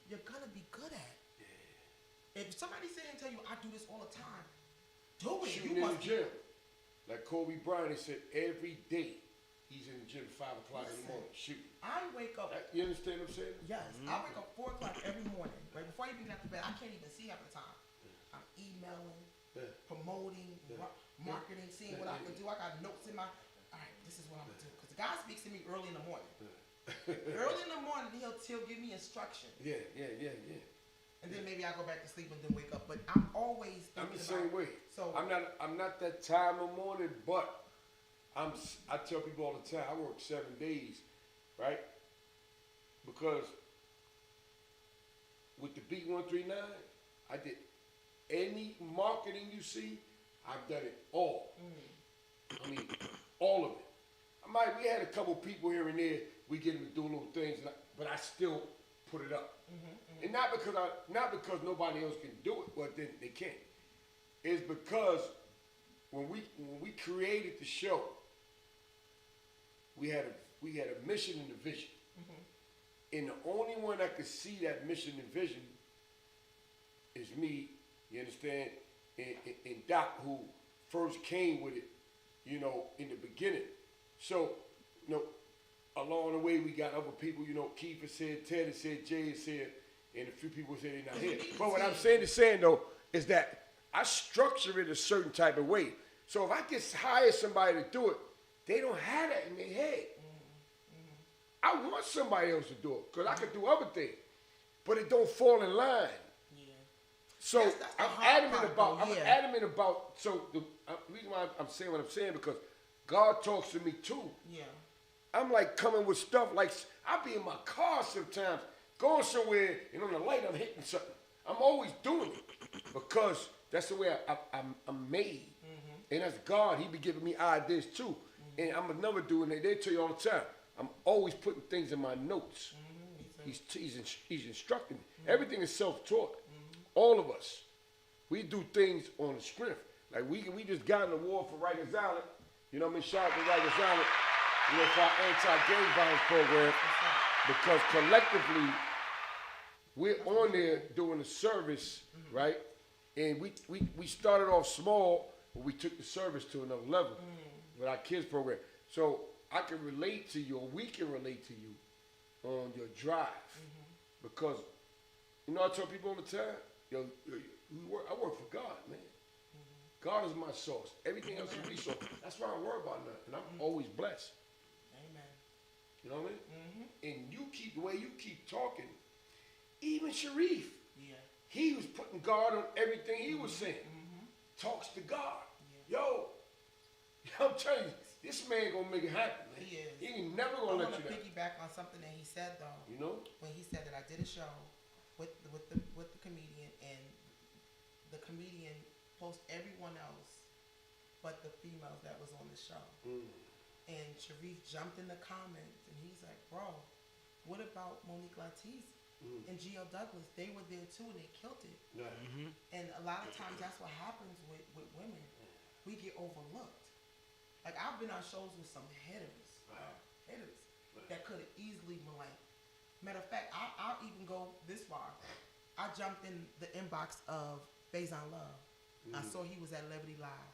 you're gonna be good at. Yeah. If somebody say and tell you, I do this all the time, do it. Shooting You in must the gym. Like Kobe Bryant said, every day he's in the gym 5 o'clock in the morning shooting. I wake up. You understand what I'm saying? Yes, I wake up 4 o'clock every morning. Right before I even get out to bed, I can't even see half the time. I'm emailing, promoting, marketing, seeing what I can do. I got notes in my. All right, this is what I'm gonna do. Because God speaks to me early in the morning. Early in the morning, he'll give me instruction. Yeah. And then maybe I go back to sleep and then wake up. But I'm always thinking I'm the same way. So I'm not that time of morning, but I tell people all the time, I work 7 days, right? Because with the Beat 139, I did any marketing you see, I've done it all. I mean, all of it. We had a couple people here and there, we get them to do little things, but I still put it up. And not because nobody else can do it, well then they can't. It's because when we created the show, we had a mission and a vision. And the only one that could see that mission and vision is me, you understand, and Doc, who first came with it, you know, in the beginning. So, you know, along the way we got other people, you know, Keith has said, Ted has said, Jay has said, and a few people said they're not here. But what I'm saying though, is that I structure it a certain type of way. So if I just hire somebody to do it, they don't have that in their head. I want somebody else to do it because I could do other things, but it don't fall in line. yeah. So That's the I'm hard adamant part, about. though, yeah. I'm adamant about. So the reason why I'm saying what I'm saying because God talks to me too. Yeah. I'm like coming with stuff like I'll be in my car sometimes, going somewhere, and on the light I'm hitting something. I'm always doing it because that's the way I'm made, and that's God. He be giving me ideas too, and I'm another dude. And they tell you all the time. I'm always putting things in my notes. He's instructing me. Everything is self-taught. All of us. We do things on the script. Like we just got an award for Rikers Island. You know what I mean? Shout out to Rikers Island, you know, for our anti-gang violence program. Because collectively, we're on there doing a service, right? And we started off small, but we took the service to another level with our kids program. So I can relate to you, or we can relate to you on your drive. Because, you know, I tell people all the time, yo, I work for God, man. God is my source. Everything else is resource. That's why I don't worry about nothing. And I'm always blessed. Amen. You know what I mean? And the way you keep talking, even Sharif, he was putting God on everything he was saying. Talks to God. Yo, I'm telling you, this man gonna make it happen, man. He is. He ain't never gonna let you down. I want to piggyback on something that he said though. You know? When he said that I did a show with the comedian, and the comedian post everyone else but the females that was on the show. And Sharif jumped in the comments and he's like, bro, what about Monique Latise and Gio Douglas? They were there too and they killed it. And a lot of times that's what happens with women. We get overlooked. Like I've been on shows with some hitters that could have easily been like. Matter of fact, I'll even go this far. I jumped in the inbox of Faison Love. I saw he was at Levity Live.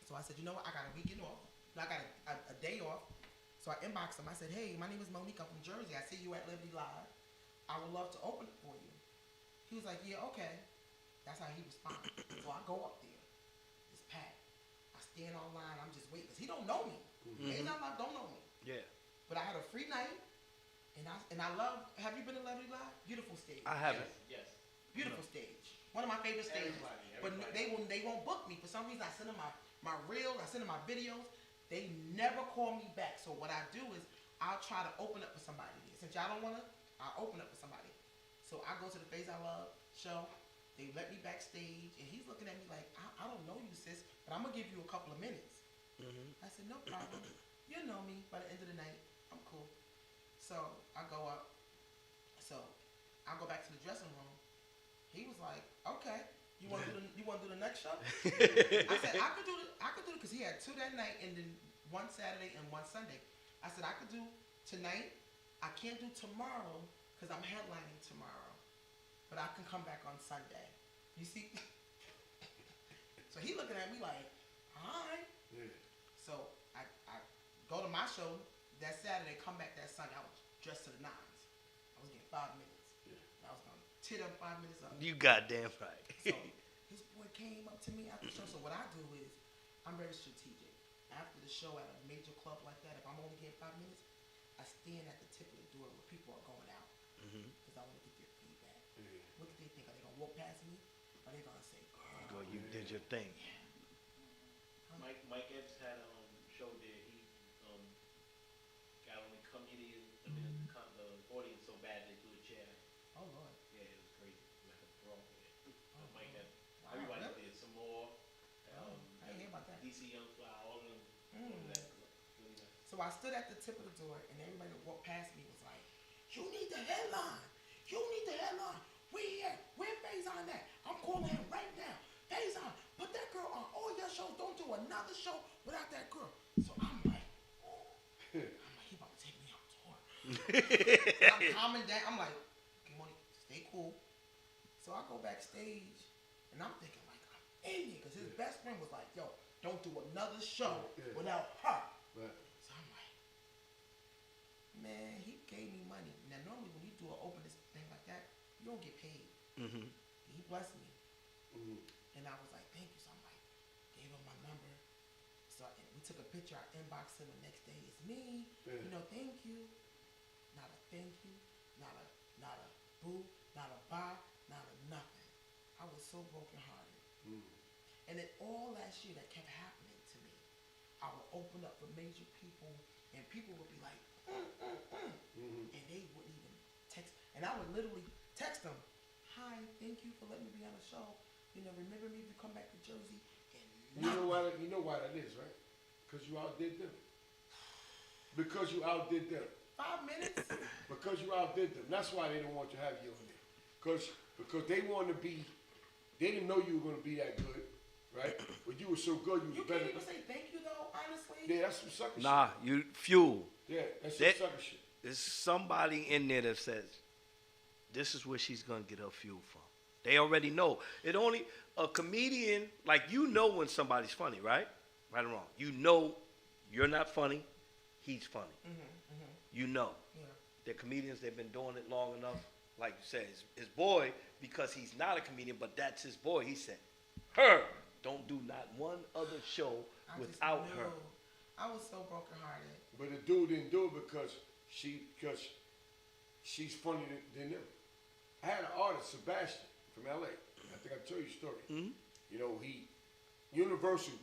So I said, you know what? I got a weekend off. I got a day off. So I inboxed him. I said, hey, my name is Monique. I'm from Jersey. I see you at Levity Live. I would love to open it for you. He was like, yeah, okay. That's how he responded. So I go up there. It's packed. I stand online. I'm just waiting. Because he don't know me. Faison Love don't know me. Yeah. But I had a free night. And I love, have you been to Levity Live? Beautiful stage. I haven't. Yes. Beautiful stage. One of my favorite stages. But they won't book me. For some reason, I send them my my reels, I send them my videos. They never call me back. So what I do is I'll try to open up for somebody. Since y'all don't want to, I'll open up for somebody. So I go to the Face I Love show. They let me backstage, and he's looking at me like, I don't know you, sis, but I'm going to give you a couple of minutes. I said, no problem. You know me. By the end of the night, I'm cool. So I go up. So I go back to the dressing room. He was like, okay. You want to do the next show? I said I could do it because he had 2 that night and then 1 Saturday and 1 Sunday. I said I could do tonight. I can't do tomorrow because I'm headlining tomorrow, but I can come back on Sunday. You see? So he looking at me like, all right. Yeah. So I go to my show that Saturday, come back that Sunday. I was dressed to the nines. I was getting 5 minutes. Yeah. I was gonna tit up 5 minutes up. You goddamn right. So this boy came up to me after the show. So what I do is I'm very strategic. After the show at a major club like that, if I'm only getting 5 minutes, I stand at the tip of the door where people are going out because I want to get their feedback. Yeah. What do they think? Are they gonna walk past me? Or are they gonna say, "Girl, you did your thing"? Yeah. Mike Epps had a show there. He got on the comedian, the audience so bad they threw a chair. Oh Lord. Yeah, it was crazy. Like a brawl. Oh, Mike Epps. Wow, Everybody really? did some more. I didn't hear about that. DC Young Fly, all of them. That really nice. So I stood at the tip of the door, and everybody that walked past me was like, "You need the headline. You need the headline. We here. Where Faison at? I'm calling him right now. Faison, put that girl on all your shows. Don't do another show without that girl." So I'm like, he about to take me on tour. I'm calming down. I'm like, okay, Monique, stay cool. So I go backstage, and I'm thinking like, I'm in here, because his best friend was like, yo, don't do another show without her. Right. So I'm like, man, he gave me money. Now, normally when you do an open thing like that, you don't get paid. He blessed me. And I was like, thank you. So I'm like, gave him my number. So we took a picture. I inboxed him the next day. It's me. Yeah. You know, thank you. Not a thank you. Not a boo. Not a bye. Not a nothing. I was so brokenhearted. And then all last year that kept happening to me. I would open up for major people, and people would be like, and they wouldn't even text. And I would literally text them, "Hi, thank you for letting me be on the show. You know, remember me if you come back to Jersey." And You know why that is, right? Because you outdid them. Because you outdid them. 5 minutes? Because you outdid them. That's why they don't want to have you on there. Because they want to be. They didn't know you were going to be that good, right? But you were so good, you was better. You can't even say thank you though, honestly. Yeah, that's some sucker shit. Nah, you fuel. Yeah, that's some sucker shit. There's somebody in there that says, this is where she's gonna get her fuel from. They already know. A comedian, like, you know when somebody's funny, right? Right or wrong. You know you're not funny, he's funny. You know. Yeah. They're comedians, they've been doing it long enough. Like you said, his boy, because he's not a comedian, but that's his boy, he said, her, don't do not one other show without her. I was so brokenhearted. But the dude didn't do it because she's funnier than them. I had an artist, Sebastian, from LA. I think I told you the story. You know, Universal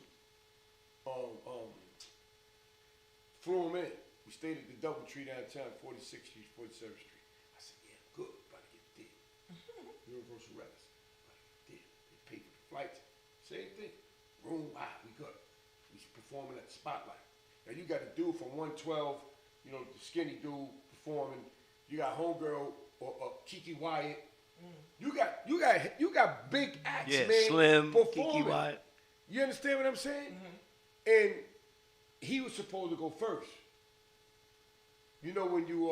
flew him in. We stayed at the Doubletree downtown, 46th Street, 47th Street. I said, yeah, good, about to get dead. Universal Records, about to get dead. They paid for the flights. Same thing. Room, we good. We performing at the Spotlight. Now you got a dude from 112, you know, the skinny dude performing. You got Homegirl or Kiki Wyatt. You got big acts, man. Slim, performing. Kiki Wyatt. You understand what I'm saying? And he was supposed to go first. You know when you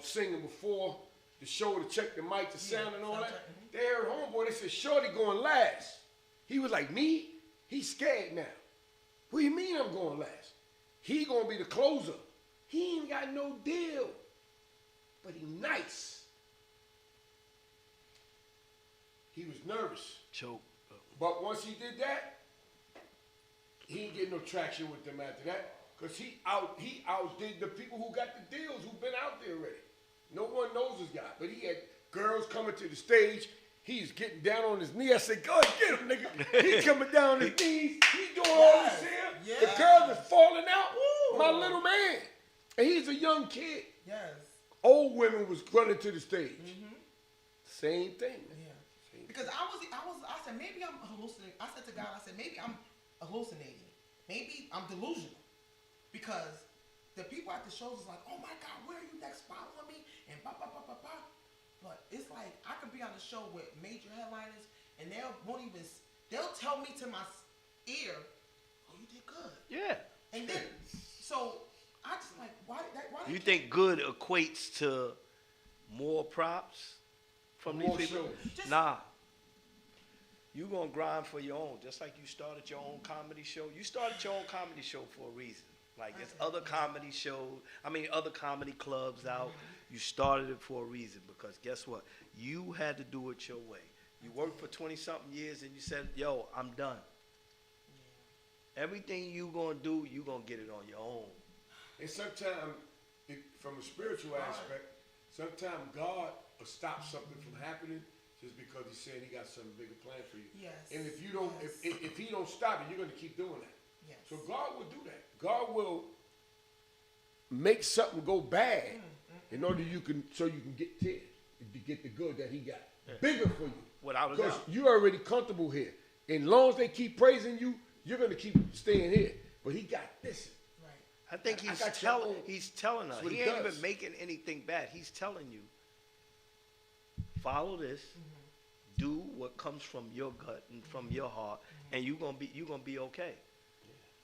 singing before the show to check the mic, the sound and all that. They heard Homeboy. They said, "Shorty going last." He was like, "Me? He's scared now." What do you mean I'm going last? He gonna be the closer. He ain't got no deal, but he nice. He was nervous. Choke. But once he did that, he ain't get no traction with them after that. Because he outdid the people who got the deals, who've been out there already. No one knows this guy. But he had girls coming to the stage. He's getting down on his knee. I said, go ahead, get him, nigga. He's coming down on his knees. He's doing all this here. Yes. The girl is falling out. Ooh. My little man. And he's a young kid. Yes. Old women was running to the stage. Mm-hmm. Same thing. Yeah. Because I said, maybe I'm hallucinating. I said to God, I said, maybe I'm hallucinating. Maybe I'm delusional. Because the people at the shows is like, oh my God, where are you next? Follow me. And blah, blah, blah, blah, blah. But it's like, I could be on a show with major headliners, and they'll tell me to my ear, oh, you did good. Yeah. And then, so, I just like, why you think good equates to more props from more these people? shows. Nah. You gonna grind for your own, just like you started your own comedy show. You started your own comedy show for a reason. Like there's other comedy shows, other comedy clubs out. You started it for a reason because guess what? You had to do it your way. You worked for 20-something years and you said, yo, I'm done. Everything you gonna do, you gonna get it on your own. And sometimes, from a spiritual aspect, sometimes God will stop something from happening just because he's saying he got something bigger planned for you. Yes. And if you don't, if he don't stop it, you're gonna keep doing that. Yes. So God will do that. God will make something go bad in order so you can get the good that he got. Bigger for you. Without a Because doubt. you're already comfortable here. And long as they keep praising you, you're gonna keep staying here. But he got this. I think I he's got your own. telling us. That's what He he ain't does. even making anything bad. He's telling you, follow this, do what comes from your gut and from your heart, and you're gonna be okay.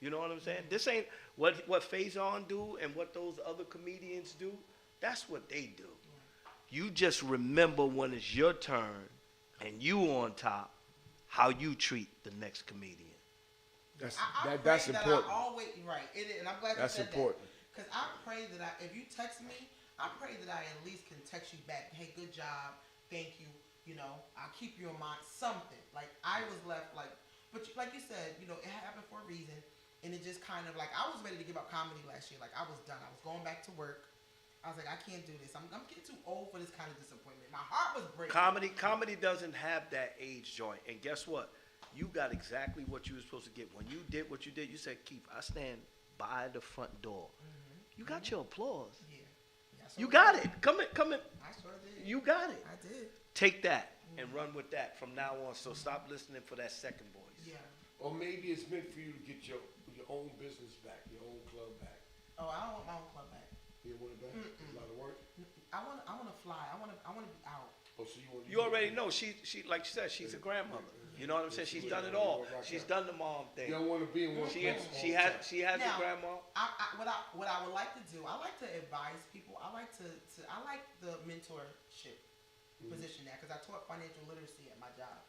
You know what I'm saying? This ain't what Faison do and what those other comedians do. That's what they do. You just remember when it's your turn and you on top, how you treat the next comedian. That's I important. always, right. It is, and I'm glad That's you said important. Because I pray that if you text me, I pray that I at least can text you back, hey, good job, thank you, I'll keep you in mind, something. Like, I was left like, but like you said, it happened for a reason, and it just kind of like, I was ready to give up comedy last year. Like, I was done. I was going back to work. I was like, I can't do this. I'm getting too old for this kind of disappointment. My heart was breaking. Comedy doesn't have that age joint. And guess what? You got exactly what you were supposed to get. When you did what you did, you said, Keith, I stand by the front door. You got your applause. Yeah. You got it. Come in. I sure did. You got it. I did. Take that and run with that from now on. So stop listening for that second voice. Yeah. Or maybe it's meant for you to get your own business back, your own club back. Oh, I don't want my own club back. You want it back? A lot of work? I want to fly. I want to be out. Oh, so you want You already know she like she said, she's a grandmother. You know what I'm saying? She's done it all. She's done the mom thing. You don't want to be in one She place. has Now, the grandma. What I would like to do, I like to advise people. I like the mentorship position there because I taught financial literacy at my job.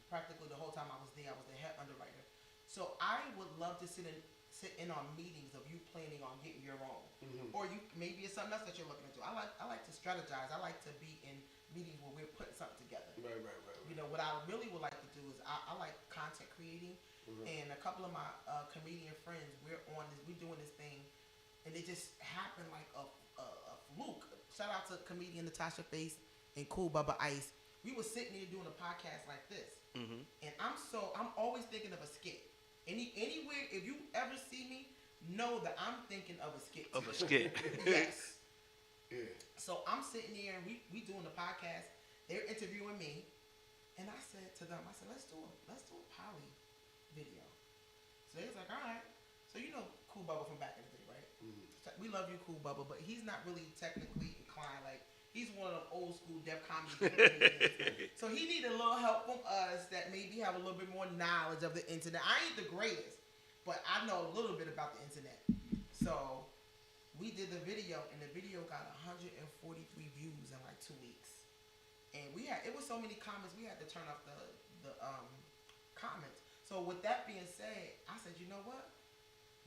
Practically the whole time I was there, I was the head underwriter. So I would love to sit in on meetings of you planning on getting your own, or maybe it's something else that you're looking into. I like to strategize. I like to be in meetings where we're putting something together. Right. What I really would like to do is I like content creating, and a couple of my comedian friends, we're doing this thing, and it just happened like a fluke. Shout out to comedian Natasha Face and Cool Bubba Ice. We were sitting here doing a podcast like this, and I'm always thinking of a skit. Anywhere, if you ever see me, know that I'm thinking of a skit. Of a skit. Yes. Yeah. So I'm sitting here and we doing the podcast. They're interviewing me, and I said to them, let's do a poly video. So they was like, all right. So Cool Bubba from back in the day, right? We love you, Cool Bubba, but he's not really technically inclined. Like, he's one of them old school deaf comedy comedians. So he needed a little help from us that maybe have a little bit more knowledge of the internet. I ain't the greatest, but I know a little bit about the internet. So we did the video, and the video got 143 views in like 2 weeks. And it was so many comments, we had to turn off the comments. So with that being said, I said, you know what?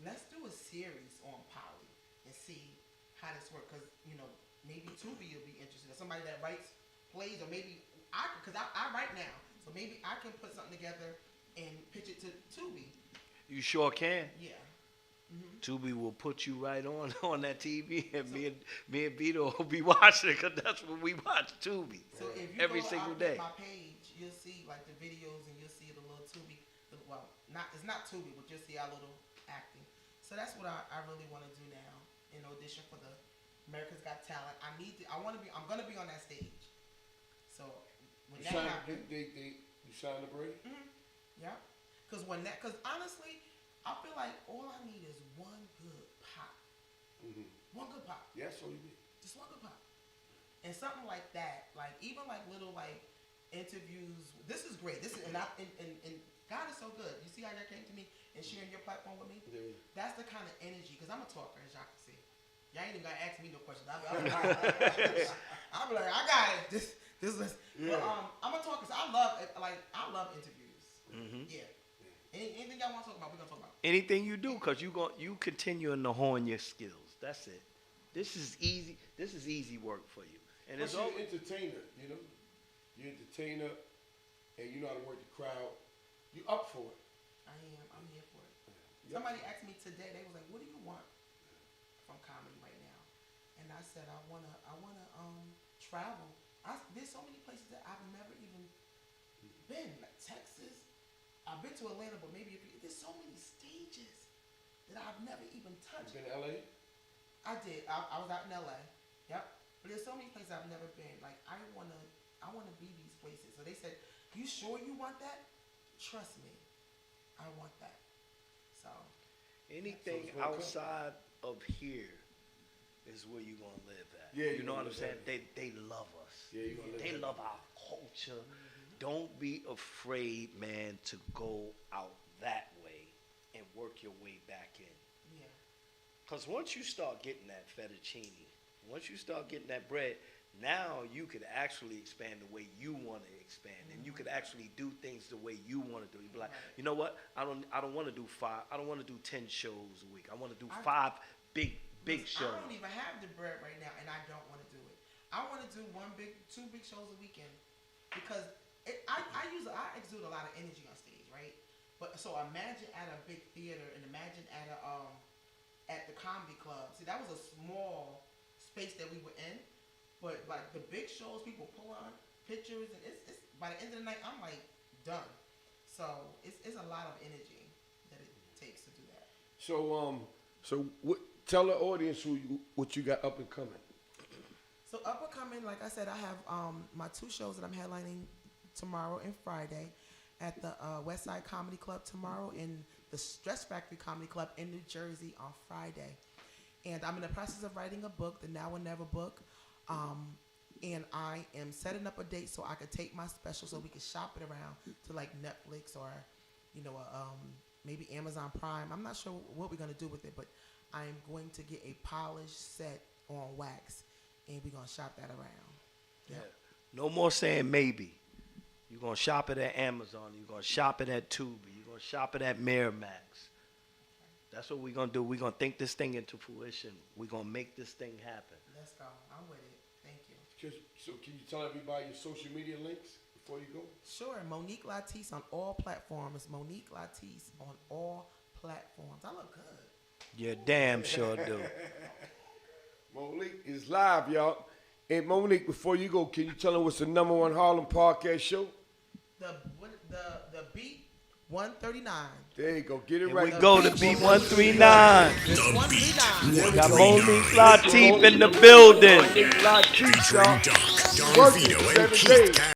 Let's do a series on poly and see how this works. Because, maybe Tubi will be interested. Or somebody that writes plays, or maybe because I write now. So maybe I can put something together and pitch it to Tubi. You sure can. Yeah. Tubi will put you right on that TV, and me and Vito will be watching it because that's what we watch, Tubi. So if you every go single out day. my page, you'll see like the videos and you'll see the little Tubi. Well, it's not Tubi, but you'll see our little acting. So that's what I really want to do now in audition for the America's Got Talent. I'm gonna be on that stage. So when that happens, you signed up already? yeah. Because honestly, I feel like all I need is one good pop. One good pop. Yeah, that's all you need. Just one good pop. And something like that, like even like little like interviews. This is great. And God is so good. You see how y'all came to me and sharing your platform with me? Yeah. That's the kind of energy, because I'm a talker, as y'all can see. Y'all ain't even gotta ask me no questions. I'm like, I got it. This is. Yeah. But, I'm a talker. So I love interviews. Yeah. Anything y'all want to talk about, we're gonna talk about. Anything you do, because you continuing to hone your skills. That's it. This is easy. This is easy work for you. And it's you're an entertainer, you know. You're an entertainer, and you know how to work the crowd. You up for it. I am. I'm here for it. Somebody asked me today. They was like, "What do you want from comedy right now?" And I said, "I wanna travel. There's so many places that I've never even been, like Texas. I've been to Atlanta, but there's so many stages that I've never even touched." You been to LA? I did. I was out in LA. Yep. But there's so many places I've never been. Like I wanna be these places. So they said, "You sure you want that? Trust me, I want that." So anything outside of here is where you're gonna live at. Yeah, you know what I'm saying? They love us. Yeah, you're gonna live. They love our culture. Don't be afraid, man, to go out that way and work your way back in. yeah. Because once you start getting that fettuccine, once you start getting that bread, now you could actually expand the way you want to expand, and you could actually do things the way you want to do. You'd be like, you know what? I don't want to do 5. I don't want to do 10 shows a week. I want to do 5 big shows. I don't even have the bread right now, and I don't want to do it. I want to do 2 big shows a weekend, because I exude a lot of energy on stage, right? But so imagine at a big theater, and imagine at the comedy club. See, that was a small space that we were in, but like the big shows, people pull on pictures, and it's by the end of the night, I'm like done. So it's a lot of energy that it takes to do that. So tell the audience what you got up and coming. So up and coming, like I said, I have my 2 shows that I'm headlining tomorrow and Friday at the West Side Comedy Club tomorrow, and the Stress Factory Comedy Club in New Jersey on Friday. And I'm in the process of writing a book, the Now or Never book. And I am setting up a date so I could take my special so we can shop it around to like Netflix or, maybe Amazon Prime. I'm not sure what we're going to do with it, but I'm going to get a polished set on wax, and we're going to shop that around. Yeah. No more saying maybe. You're going to shop it at Amazon. You're going to shop it at Tubi. You're going to shop it at Miramax. That's what we're going to do. We're going to think this thing into fruition. We're going to make this thing happen. Let's go. I'm with it. Thank you. So can you tell everybody your social media links before you go? Sure. Monique Latise on all platforms. Monique Latise on all platforms. I look good. You damn sure do. Monique is live, y'all. Hey, Monique, before you go, can you tell them what's the #1 Harlem podcast show? The Beat 139. There you go. Get it And right. we go to Beat 139. We got Monique Latise in the building. Monique Latise, y'all. Don Vito and Keith Cash.